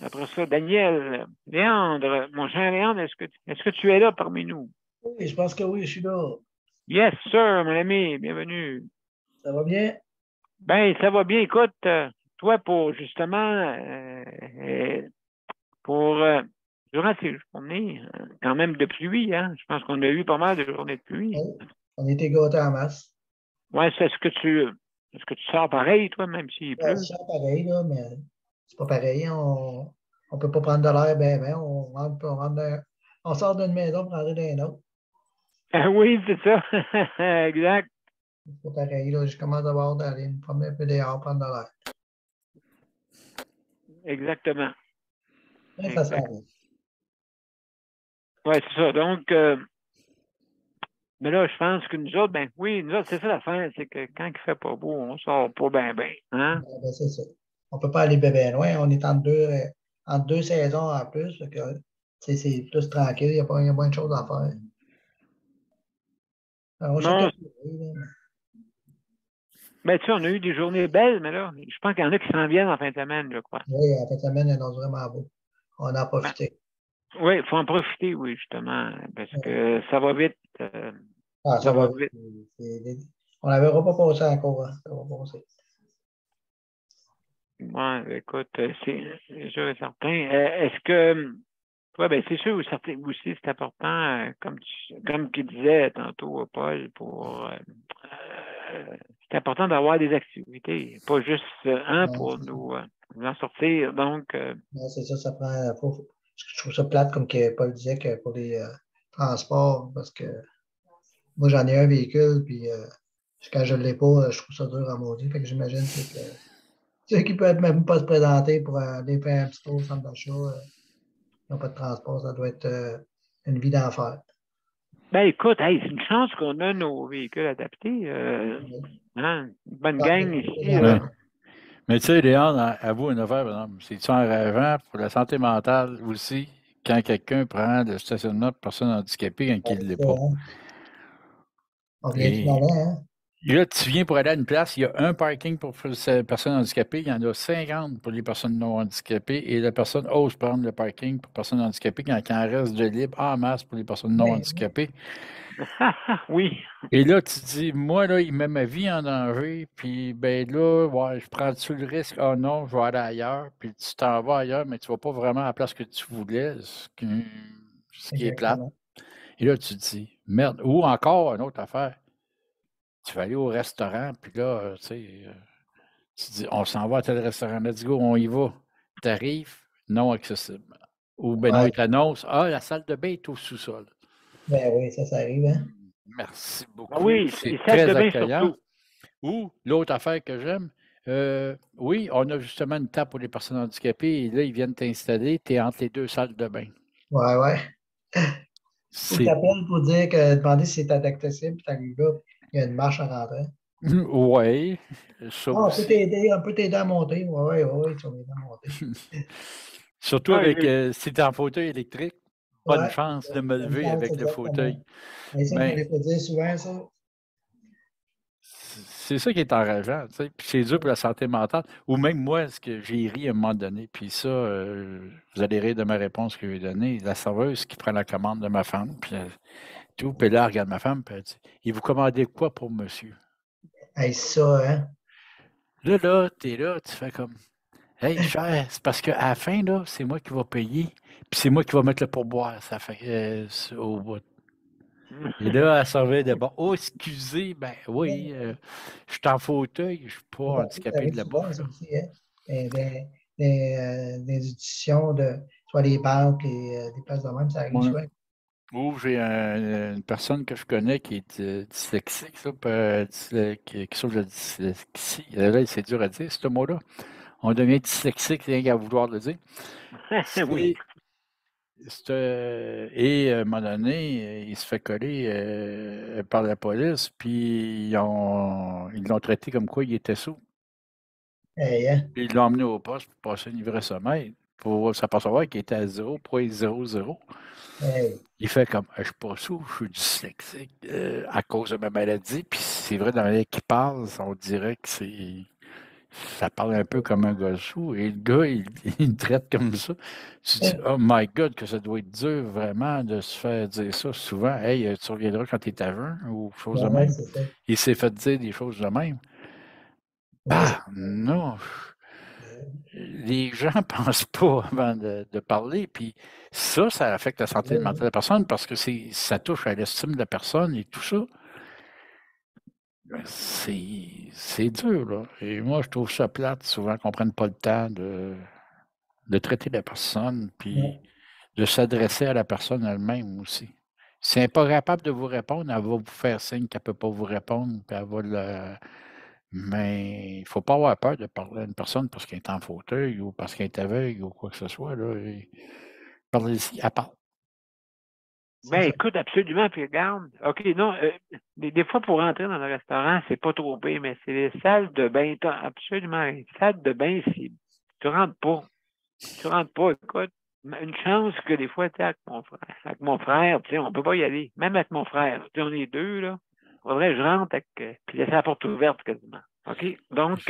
Après ça, Daniel. Léandre, mon cher Léandre, est-ce que tu es là parmi nous? Oui, je pense que oui, je suis là. Yes, sir, mon ami, bienvenue. Ça va bien? Ben, ça va bien. Écoute, toi, pour justement, durant ces journées, quand même de pluie, hein? Je pense qu'on a eu pas mal de journées de pluie. Oui, on était gâtés en masse. Ouais, est-ce que tu sors pareil, toi, même s'il pleut? Je sors pareil, là, mais c'est pas pareil. On ne peut pas prendre de l'air, ben, on sort d'une maison pour rentrer dans une autre. Ah oui, c'est ça. Exact. C'est pas pareil, là. Je commence à voir d'aller me promener un peu dehors, prendre de l'air. Exactement. Mais ça s'arrête. Oui, c'est ça. Donc, mais là, je pense que nous autres, ben oui, nous autres, c'est ça l'affaire, c'est que quand il fait pas beau, on sort pas bien, hein? Ben, c'est ça. On peut pas aller bien loin. On est entre deux saisons en plus. Que, c'est plus tranquille. Il y a moins de choses à faire. Alors, Non. Ben, tu sais, on a eu des journées belles, mais là, je pense qu'il y en a qui s'en viennent en fin de semaine, je crois. Oui, en fin de semaine, il y en a vraiment beau. On en a profité. Ben, oui, il faut en profiter, oui, justement, parce que ça va vite. Ça va vite. On ne la verra pas passer encore. Hein. Ça va passer. Oui, écoute, c'est sûr et certain. Est-ce que, ouais, ben, c'est sûr aussi, c'est important, comme tu disais tantôt, Paul, c'est important d'avoir des activités, pas juste pour nous en sortir. Donc, non, c'est ça, ça prend. Je trouve ça plate, comme que Paul disait, que pour les transports, parce que moi, j'en ai un véhicule, puis quand je ne l'ai pas, je trouve ça dur à maudire. Fait que j'imagine que ceux qui peuvent même pas se présenter pour aller faire un petit tour au centre d'achat, ils n'ont pas de transport, ça doit être une vie d'enfer. Ben écoute, c'est une chance qu'on a nos véhicules adaptés. Hein? Une bonne gang ici. Mais tu sais, Léon, avoue une affaire, par exemple. C'est-tu en rêvant pour la santé mentale aussi, quand quelqu'un prend le stationnement pour personnes handicapées quand il ne l'est pas? Hein? On vient du moment, hein? Là, tu viens pour aller à une place, il y a un parking pour les personnes handicapées, il y en a 50 pour les personnes non handicapées, et la personne ose prendre le parking pour personnes handicapées quand il en reste de libre en masse pour les personnes non handicapées. Oui. Et là, tu dis, moi, là, il met ma vie en danger, puis ben là, ouais, je prends-tu le risque? Ah non, je vais aller ailleurs, puis tu t'en vas ailleurs, mais tu ne vas pas vraiment à la place que tu voulais, ce qui est plate. Et là, tu te dis, merde, ou encore une autre affaire. Tu vas aller au restaurant, puis là, tu sais, tu dis, on s'en va à tel restaurant, let's go, on y va. Tu arrives, non accessible. Ou ben non, il t'annonce, la salle de bain est au sous-sol. Ben oui, ça arrive, hein? Merci beaucoup. Oui, c'est très accueillant. Ou l'autre affaire que j'aime, oui, on a justement une table pour les personnes handicapées, et là, ils viennent t'installer, tu es entre les deux salles de bain. Ouais. Tu t'appelles pour demander si c'est accessible, puis tu arrives là, il y a une marche en rentrant. Oui. On peut t'aider à monter. Oui, tu vas m'aider à monter. Surtout avec si tu es en fauteuil électrique. pas de Ouais, chance de me bonne lever chance, avec le fauteuil. exactement. Et ça, on Mais les fait dire souvent, ça. c'est ça qui est enrageant, tu sais. Puis c'est dur pour la santé mentale. Ou même moi, ce que j'ai ri à un moment donné, puis ça, vous allez rire de ma réponse que j'ai donnée. La serveuse qui prend la commande de ma femme, puis tout, puis là, elle regarde ma femme, puis elle dit, et vous commandez quoi pour monsieur? Hey, ça, hein? Là, t'es là, tu fais comme, hey, cher, c'est parce qu'à la fin, là, c'est moi qui vais payer, puis c'est moi qui vais mettre le pourboire. Ça fait au bout. Et là, elle servait de bon. Oh, excusez, ben oui, je suis en fauteuil, je ne suis pas Ça handicapé arrive de la souvent, bouche, ça là. aussi, hein? Des institutions, soit des banques et des places de même, ça arrive Ouais. souvent. Ou j'ai une personne que je connais qui est dyslexique, ça, qui souffre de dyslexie. Là, c'est dur à dire, ce mot-là. On devient dyslexique rien qu'à vouloir le dire. Oui. Et à un moment donné, il se fait coller par la police, puis ils l'ont traité comme quoi il était sourd. Hey, hein? Puis ils l'ont emmené au poste pour passer une ivresse-sommeil pour s'apercevoir qu'il était à 0,00. Hey. Il fait comme je suis pas sourd, je suis dyslexique à cause de ma maladie. Puis c'est vrai, dans la manière qu'il parle, on dirait que ça parle un peu comme un gars sourd. Et le gars, il le traite comme ça. Tu te dis, oh my God, que ça doit être dur vraiment de se faire dire ça souvent. Hey, tu reviendras quand tu es aveugle ou chose de Ouais, même. c'est ça. Il s'est fait dire des choses de même. Ouais, Ah, non. Les gens ne pensent pas avant de parler, puis ça affecte la santé mentale de la personne parce que ça touche à l'estime de la personne et tout ça. Ben, c'est dur, là. Et moi, je trouve ça plate, souvent, qu'on ne prenne pas le temps de traiter la personne, puis ouais. de s'adresser à la personne elle-même aussi. Si elle n'est pas capable de vous répondre, elle va vous faire signe qu'elle ne peut pas vous répondre, puis elle va le. Mais il ne faut pas avoir peur de parler à une personne parce qu'elle est en fauteuil ou parce qu'elle est aveugle ou quoi que ce soit. Là, parlez-y, elle parle. C'est Ben, ça. écoute, absolument, puis regarde. OK, non, des fois, pour rentrer dans le restaurant, c'est pas trop pire, mais c'est les salles de bain. Absolument, les salles de bain, tu rentres pas. Tu rentres pas, écoute. Une chance que des fois, tu sais, avec mon frère, tu sais, on peut pas y aller. Même avec mon frère. Tu sais, on est deux, là. Faudrait que je rentre avec, puis laisser la porte ouverte quasiment. OK? Donc,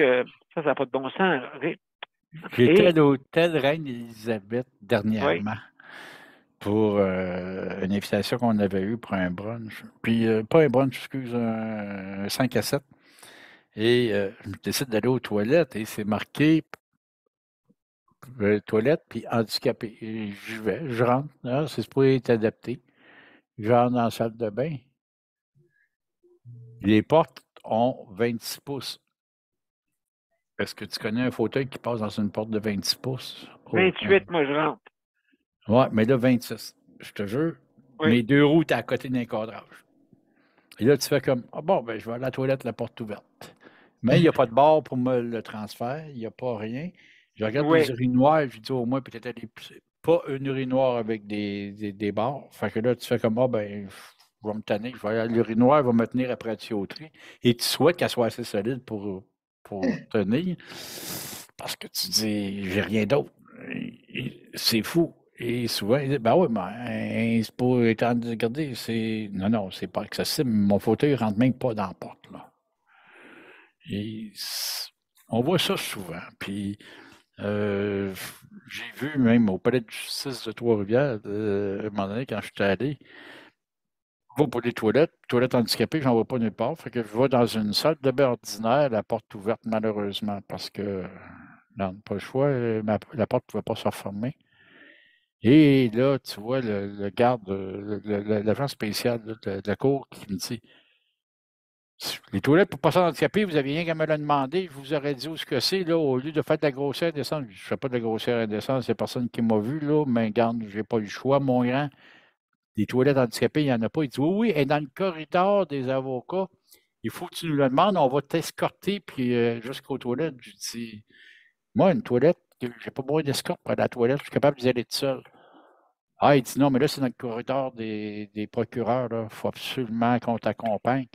ça n'a pas de bon sens. OK? J'étais à Et, l'hôtel Reine-Élisabeth oui, dernièrement pour une invitation qu'on avait eue pour un brunch. Puis, pas un brunch, excuse, un 5 à 7. Et je décide d'aller aux toilettes et c'est marqué toilette puis handicapé. Et j'y vais, je rentre. Ah, c'est supposé être adapté. Je rentre dans la salle de bain. Les portes ont 26 pouces. Est-ce que tu connais un fauteuil qui passe dans une porte de 26 pouces? Oh, 28, moi, je rentre. ouais, mais là, 26. Je te jure, Oui. mes deux roues étaient à côté d'un cadrage. Et là, tu fais comme, ah bon, ben, je vais à la toilette, la porte ouverte. Mais il n'y a pas de barre pour me le transfert, il n'y a pas rien. Je regarde les Oui. urinoirs, je dis au moins peut-être aller pas une urinoir avec des barres. Fait que là, tu fais comme, ah ben, je vais me tanner, je vais aller à l'urinoir, il va me tenir après la tuyauterie. Et tu souhaites qu'elle soit assez solide pour tenir. Parce que tu dis, j'ai rien d'autre. C'est fou. Et souvent, ils disent, ben oui, mais c'est pas étant de regarder, c'est. Non, non, c'est pas accessible. Mon fauteuil ne rentre même pas dans la porte, là. Et on voit ça souvent. Puis, euh, j'ai vu même au palais de justice de Trois-Rivières, à un moment donné, quand je suis allé, je vais pour les toilettes handicapées, j'en vois pas nulle part. Fait que je vais dans une salle de bain ordinaire, la porte ouverte, malheureusement, parce que, non, pas le choix, la porte ne pouvait pas se refermer. Et là, tu vois le garde, l'agent spécial là, de la cour qui me dit les toilettes pour personnes handicapées, vous n'avez rien qu'à me le demander, je vous aurais dit où ce que c'est, là, au lieu de faire de la grossière indécence. Je ne fais pas de la grossière indécence, c'est personne qui m'a vu, là, mais garde, je n'ai pas eu le choix, mon grand. Des toilettes handicapées, il n'y en a pas. Il dit oui, oui, et dans le corridor des avocats, il faut que tu nous le demandes, on va t'escorter puis jusqu'aux toilettes. Je dis moi, une toilette, je n'ai pas besoin d'escorte pour aller à la toilette, je suis capable d'y aller tout seul. Ah, il dit non, mais là, c'est dans le corridor des procureurs. Il faut absolument qu'on t'accompagne.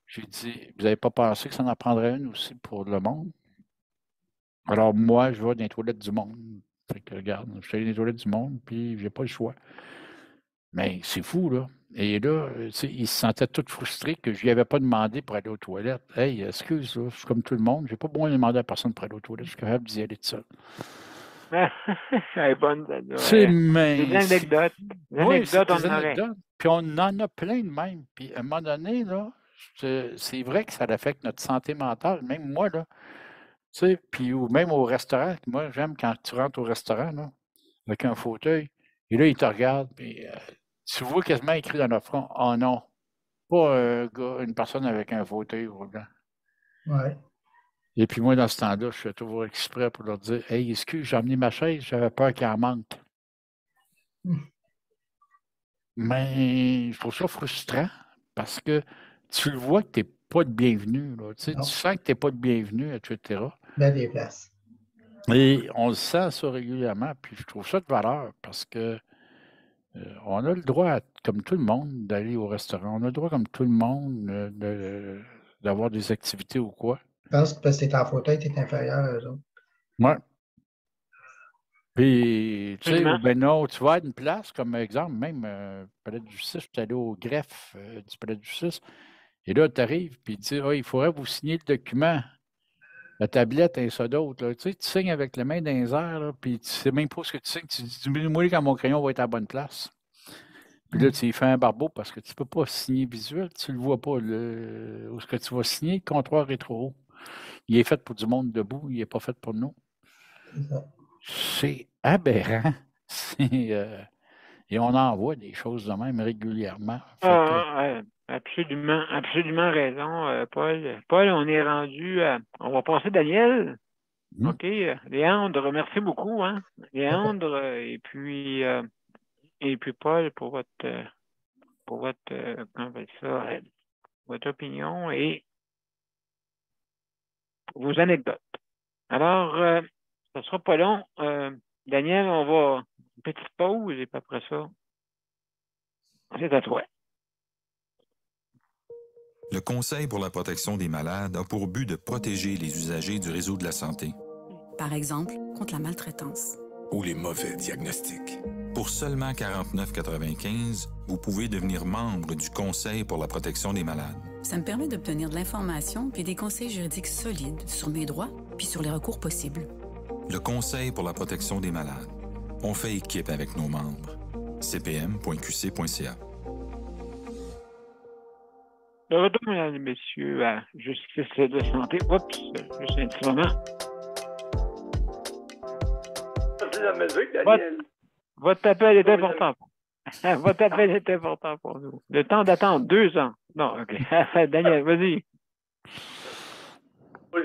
J'ai dit, vous n'avez pas pensé que ça en prendrait une aussi pour le monde? Alors, moi, je vais dans les toilettes du monde. Fait que, regarde, je suis allé dans les toilettes du monde, puis j'ai pas le choix. Mais c'est fou, là. Et là, il se sentait tout frustré que je lui avais pas demandé pour aller aux toilettes. Hey, excuse, là, je suis comme tout le monde. J'ai pas besoin de demander à personne pour aller aux toilettes. Je suis capable d'y aller de ça. C'est bonne, celle-là. C'est Des anecdotes. Des Oui, c'est anecdotes, on des en aurait. anecdotes. Puis on en a plein de même. Puis à un moment donné, là, c'est vrai que ça affecte notre santé mentale. Même moi, là, tu sais, puis ou même au restaurant. Moi, j'aime quand tu rentres au restaurant, là, avec un fauteuil, et là, il te regarde, puis tu vois quasiment écrit dans leur front, oh non, pas un gars, une personne avec un fauteuil roulant. Ouais. Et puis moi, dans ce temps-là, je fais toujours exprès pour leur dire, hey, excuse, j'ai emmené ma chaise, j'avais peur qu'elle en manque. Mais je trouve ça frustrant parce que tu le vois que tu n'es pas de bienvenu. Là, tu Non. sens que tu n'es pas de bienvenu, etc. Ben des places. Et on le sent ça régulièrement. Puis je trouve ça de valeur parce que on a le droit, comme tout le monde, d'aller au restaurant. On a le droit, comme tout le monde, d'avoir des activités ou quoi. Je pense que parce que t'es en fauteuil, t'es inférieur à eux autres. Ouais. Puis, tu sais, Absolument. ou ben non, tu vas à une place, comme exemple, même palais de justice, je suis allé au greffe du palais de justice, et là, tu arrives, puis tu dis, ah, il faudrait vous signer le document, la tablette, et ça d'autre. Là. Tu sais, tu signes avec les mains dans les airs, là, puis tu sais même pas ce que tu signes. Tu dis, moi, quand mon crayon va être à la bonne place. Puis là, tu y fais un barbeau parce que tu peux pas signer visuel, tu le vois pas. Où ce que tu vas signer, le comptoir est trop haut. Il est fait pour du monde debout, il n'est pas fait pour nous. C'est ça. C'est aberrant. Et on en voit des choses de même régulièrement. Absolument, absolument raison, Paul. Paul, on est rendu on va passer Daniel. OK. Léandre, merci beaucoup, hein. Léandre, et puis Paul pour votre comment on appelle ça, votre opinion et vos anecdotes. Alors, ça ne sera pas long. Daniel, on va une petite pause et puis après ça, c'est à toi. Le Conseil pour la protection des malades a pour but de protéger les usagers du réseau de la santé. Par exemple, contre la maltraitance. Ou les mauvais diagnostics. Pour seulement 49,95, vous pouvez devenir membre du Conseil pour la protection des malades. Ça me permet d'obtenir de l'information puis des conseils juridiques solides sur mes droits puis sur les recours possibles. Le Conseil pour la protection des malades. On fait équipe avec nos membres. cpm.qc.ca. De retour, mesdames et messieurs, à Justice de santé. Oups, juste un petit moment. C'est la musique, Daniel. Votre appel est important. Votre appel est important pour nous. Le temps d'attente, 2 ans. Non, OK. Daniel, vas-y. Moi,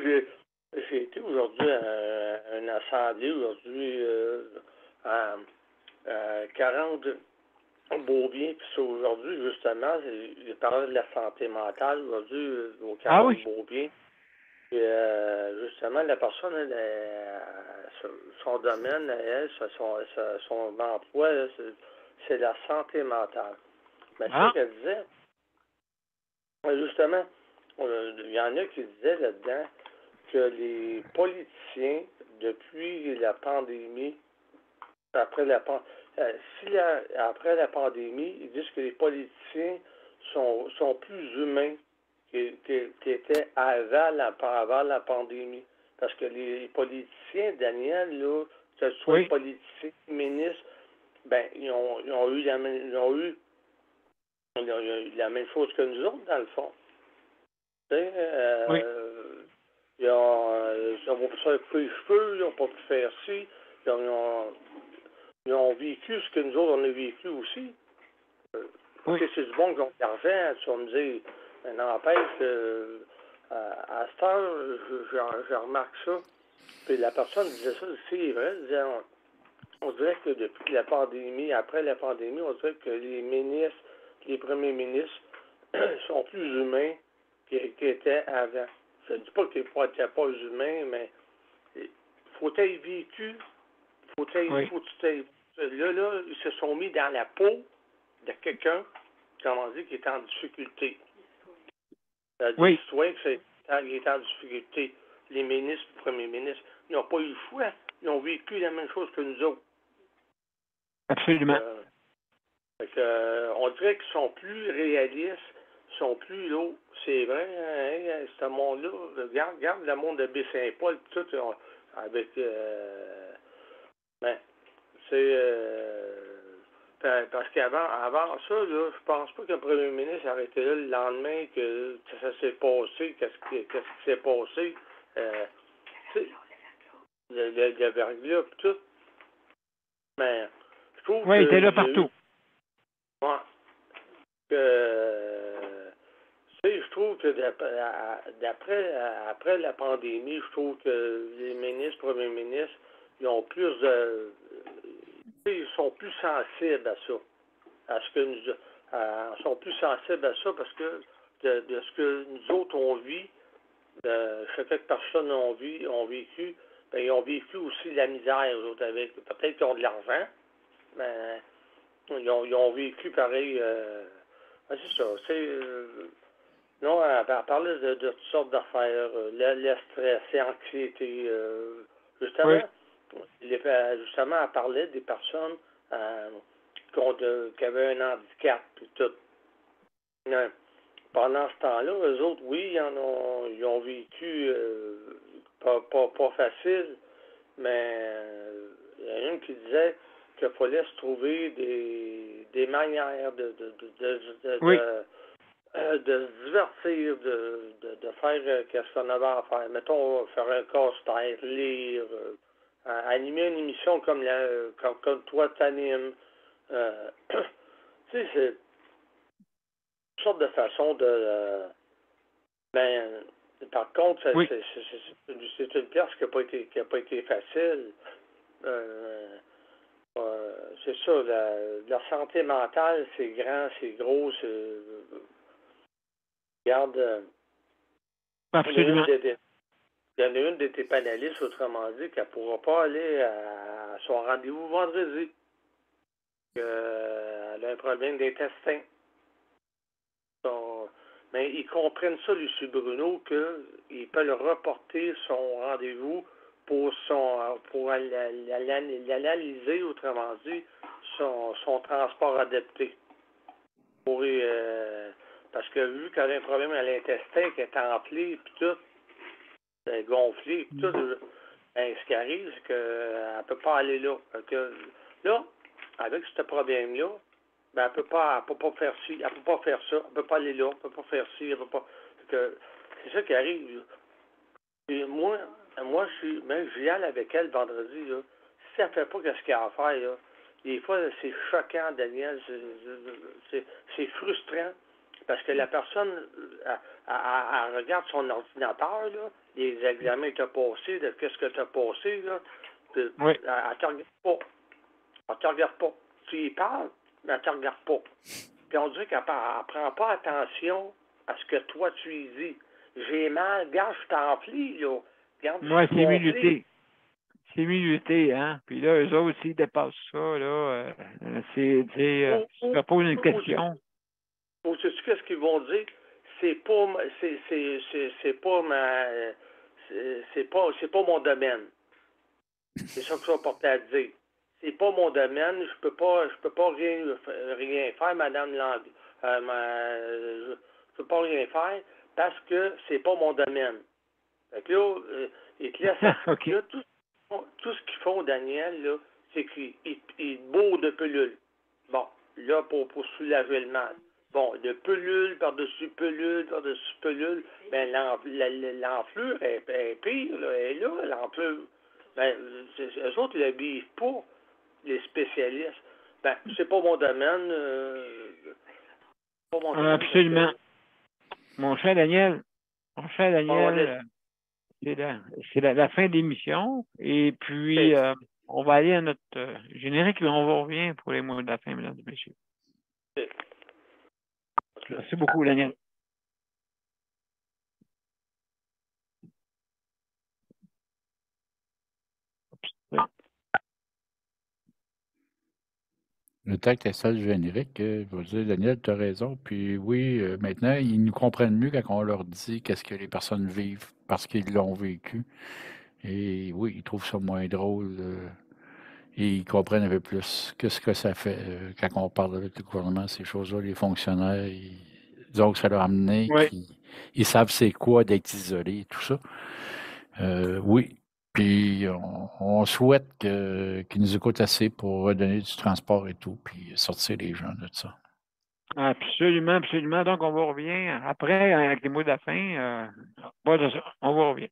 j'ai été aujourd'hui à une assemblée, aujourd'hui, à 40 Beaubien, puis aujourd'hui, justement, j'ai parlé de la santé mentale aujourd'hui au 40 Beaubien. Puis, justement, la personne, son domaine, elle, son emploi, c'est la santé mentale. Mais ce qu'elle disait, justement, il y en a qui disaient là-dedans que les politiciens, depuis la pandémie, après la pandémie, ils disent que les politiciens sont plus humains qu'étaient avant la pandémie. Parce que les politiciens, Daniel, là, que ce soit les politiciens, les ministres, ben, ils ont eu la même chose que nous autres, dans le fond. Tu sais, ils n'ont pas pu faire couper les cheveux, ils n'ont pas pu faire ci, ils ont vécu ce que nous autres, on a vécu aussi. C'est du bon qu'ils ont de l'argent, tu vas me dire, mais n'empêche, à cette heure, je remarque ça. Puis la personne disait ça, c'est vrai, elle disait, on dirait que depuis la pandémie, après la pandémie, on dirait que les ministres, les premiers ministres sont plus humains qu'ils étaient avant. Je ne dis pas qu'ils n'étaient pas humains, mais il faut être vécu, faut tu t'aies. Là, ils se sont mis dans la peau de quelqu'un, comment dire, qui est en difficulté. Des citoyens qui est en difficulté. Les ministres, les premiers ministres, ils n'ont pas eu le choix. Ils ont vécu la même chose que nous autres. Absolument. Fait que, on dirait qu'ils sont plus réalistes, sont plus là. C'est vrai, hein, ce monde-là, regarde le monde de Baie-Saint-Paul, tout, avec, ben, c'est, parce avant ça, là, je pense pas que le premier ministre aurait été là le lendemain que ça s'est passé, qu'est-ce qui s'est passé, tu sais, le verglas, pis tout. Mais, je trouve Oui, il était là que partout. ouais, je trouve que après la pandémie, je trouve que les ministres, premiers ministres, ils ont plus ils sont plus sensibles à ça. À ce que nous sont plus sensibles à ça parce que de ce que nous autres on vit, quelques personnes ont vécu, ben, ils ont vécu aussi la misère, eux autres, avec. Peut-être qu'ils ont de l'argent, mais ils ont vécu pareil. C'est ça. Non, elle parlait de toutes sortes d'affaires, le stress, l'anxiété. Justement, justement, elle parlait des personnes qui avaient un handicap et tout. Pendant ce temps-là, eux autres, oui, ils ont vécu pas facile, mais il y en a une qui disait qu'il fallait se trouver des manières de se divertir, de faire qu'est-ce qu'on avait à faire. Mettons, faire un casse-tête, lire, animer une émission comme toi t'animes. Tu sais, c'est une sorte de façon de... par contre, c'est une pièce qui n'a pas été facile. C'est ça, la santé mentale, c'est grand, c'est gros, c'est... Regarde, Absolument. il y en a une de tes panélistes, autrement dit, qu'elle ne pourra pas aller à son rendez-vous vendredi. Elle a un problème d'intestin. Mais ils comprennent ça, Lucie Bruno, qu'il peut reporter son rendez-vous pour l'analyser, autrement dit, son transport adapté. Parce que vu qu'elle a un problème à l'intestin, qu'elle est enflée, puis tout, gonflée, puis tout, ce qui arrive, c'est qu'elle ne peut pas aller là. Là, avec ce problème-là, ben, elle peut pas faire ci, elle peut pas faire ça, elle peut pas aller là, elle peut pas faire ci, elle peut pas. C'est ça qui arrive. Et moi, j'y allais avec elle vendredi, là. Si elle fait pas ce qu'elle a à faire, là, des fois, c'est choquant, Daniel, c'est frustrant, parce que la personne, elle regarde son ordinateur, là, les examens que tu as passés, de qu'est-ce que tu as passé, là, elle te regarde pas. Elle te regarde pas. Tu y parles, mais elle te regarde pas. Puis on dirait qu'elle ne prend pas attention à ce que toi tu lui dis. J'ai mal, regarde, je t'enflie, là. Oui, c'est minuté. C'est minuté, hein. Puis là, eux autres, s'ils dépassent ça, là, tu te poses une question. Sais-tu qu'est-ce qu'ils vont dire? C'est pas mon domaine. C'est ça que je vais porter à dire. C'est pas mon domaine, je peux pas rien faire, Madame Lang. Je peux pas rien faire parce que c'est pas mon domaine. Fait que là, ils te laissent. Okay. Là, tout ce qu'ils font, Daniel, là, c'est qu'ils bourrent de pilules. Bon, là, pour soulager le mal. Bon, de pelule par-dessus pelule, par-dessus pelule, ben l'enflure est pire, là, elle est là, l'enflure. Ben, eux autres, ils ne l'habillent pas, les spécialistes. Ben, c'est pas mon domaine. Pas mon domaine. Absolument. Mon cher Daniel, c'est la fin de l'émission. Et puis, on va aller à notre générique et on vous revient pour les mots de la fin, mesdames et messieurs. Merci beaucoup, Daniel. Le temps que tu installes le générique, je vais dire, Daniel, tu as raison. Puis oui, maintenant, ils nous comprennent mieux quand on leur dit qu'est-ce que les personnes vivent parce qu'ils l'ont vécu. Et oui, ils trouvent ça moins drôle. et ils comprennent un peu plus qu'est-ce que ça fait quand on parle avec le gouvernement, ces choses-là, les fonctionnaires, disons que ça leur a amené, Oui. ils savent c'est quoi d'être isolé et tout ça. Oui. Puis on souhaite qu'ils nous écoutent assez pour redonner du transport et tout, puis sortir les gens de ça. Absolument, absolument. Donc, on vous revient après, avec les mots de la fin. On vous revient.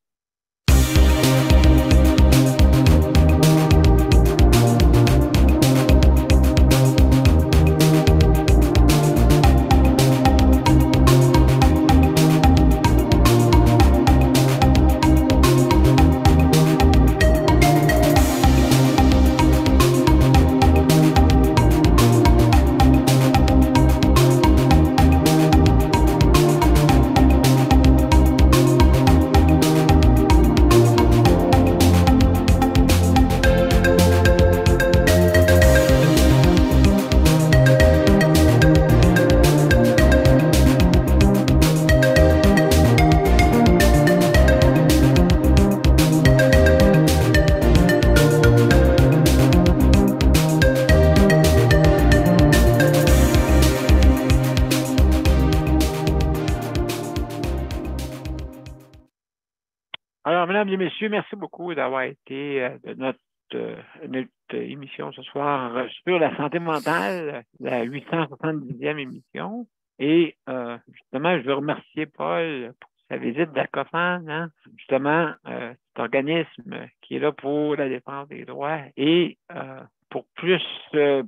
Alors, mesdames et messieurs, merci beaucoup d'avoir été de notre émission ce soir sur la santé mentale, la 870e émission. Et justement, je veux remercier Paul pour sa visite d'Acophane, hein? Justement, cet organisme qui est là pour la défense des droits et pour plusieurs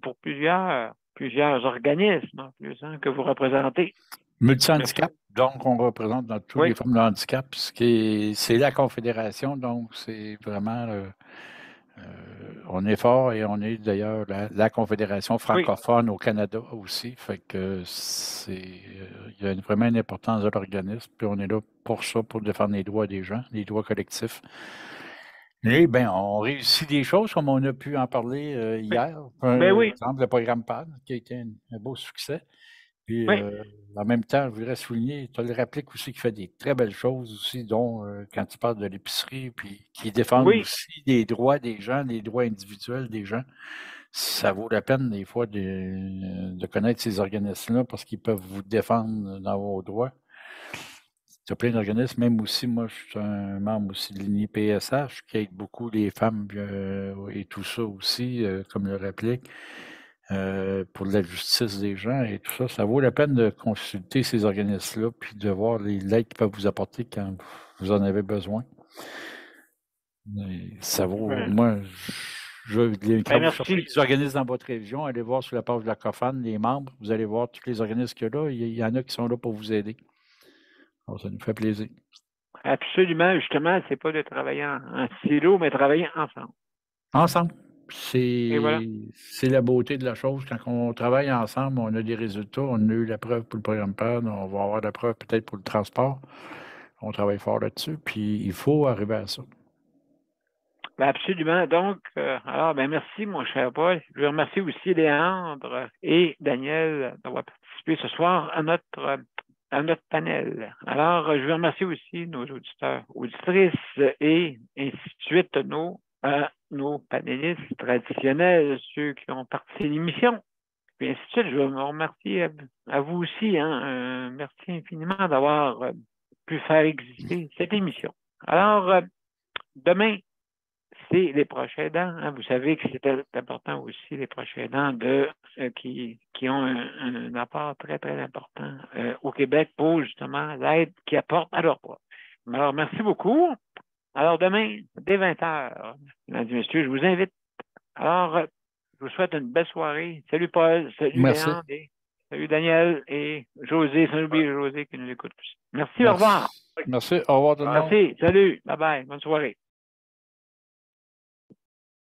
organismes en plus, hein, que vous représentez. Multi-handicap, donc on représente dans toutes les formes de handicap, c'est la Confédération, donc c'est vraiment, on est fort et on est d'ailleurs la Confédération francophone au Canada aussi, fait que il y a vraiment une importance de l'organisme, puis on est là pour ça, pour défendre les droits des gens, les droits collectifs. Et bien, on réussit des choses, comme on a pu en parler hier. Par exemple, le programme PAD, qui a été un beau succès. Puis, en même temps, je voudrais souligner, tu as le Réplique aussi qui fait des très belles choses aussi, dont quand tu parles de l'épicerie, puis qui défendent aussi les droits des gens, les droits individuels des gens. Ça vaut la peine, des fois, de connaître ces organismes-là parce qu'ils peuvent vous défendre dans vos droits. Il y a plein d'organismes, même aussi, moi, je suis un membre aussi de l'INI-PSH qui aide beaucoup les femmes et tout ça aussi, comme le Réplique. Pour la justice des gens et tout ça, ça vaut la peine de consulter ces organismes-là puis de voir l'aide qu'ils peuvent vous apporter quand vous en avez besoin. Ça vaut, moi, quand vous cherchez les organismes dans votre région, allez voir sur la page de la COFAN, les membres, vous allez voir tous les organismes qu'il y a là. Il y en a qui sont là pour vous aider. Alors, ça nous fait plaisir. Absolument. Justement, c'est pas de travailler en silo, mais travailler ensemble. Ensemble. C'est la beauté de la chose. Quand on travaille ensemble, on a des résultats. On a eu la preuve pour le programme PAD. On va avoir la preuve peut-être pour le transport. On travaille fort là-dessus. Puis, il faut arriver à ça. Ben absolument. Donc, merci, mon cher Paul. Je veux remercier aussi Léandre et Daniel d'avoir participé ce soir à notre panel. Alors, je veux remercier aussi nos auditeurs, auditrices et ainsi de suite, nos panélistes traditionnels, ceux qui ont participé à l'émission. Puis ainsi de suite, je veux me remercier à vous aussi. Merci infiniment d'avoir pu faire exister cette émission. Alors, demain, c'est les proches aidants. Hein. Vous savez que c'est important aussi, les proches aidants qui ont un apport très, très important au Québec pour justement l'aide qu'ils apportent à leurs proches. Alors, merci beaucoup. Alors, demain, dès 20h, mesdames et messieurs, je vous invite. Alors, je vous souhaite une belle soirée. Salut Paul, salut Léandre, salut Daniel et José. Sans oublier José qui nous écoute aussi. Merci, au revoir. Merci, au revoir tout le monde. Merci, salut, bye bye, bonne soirée.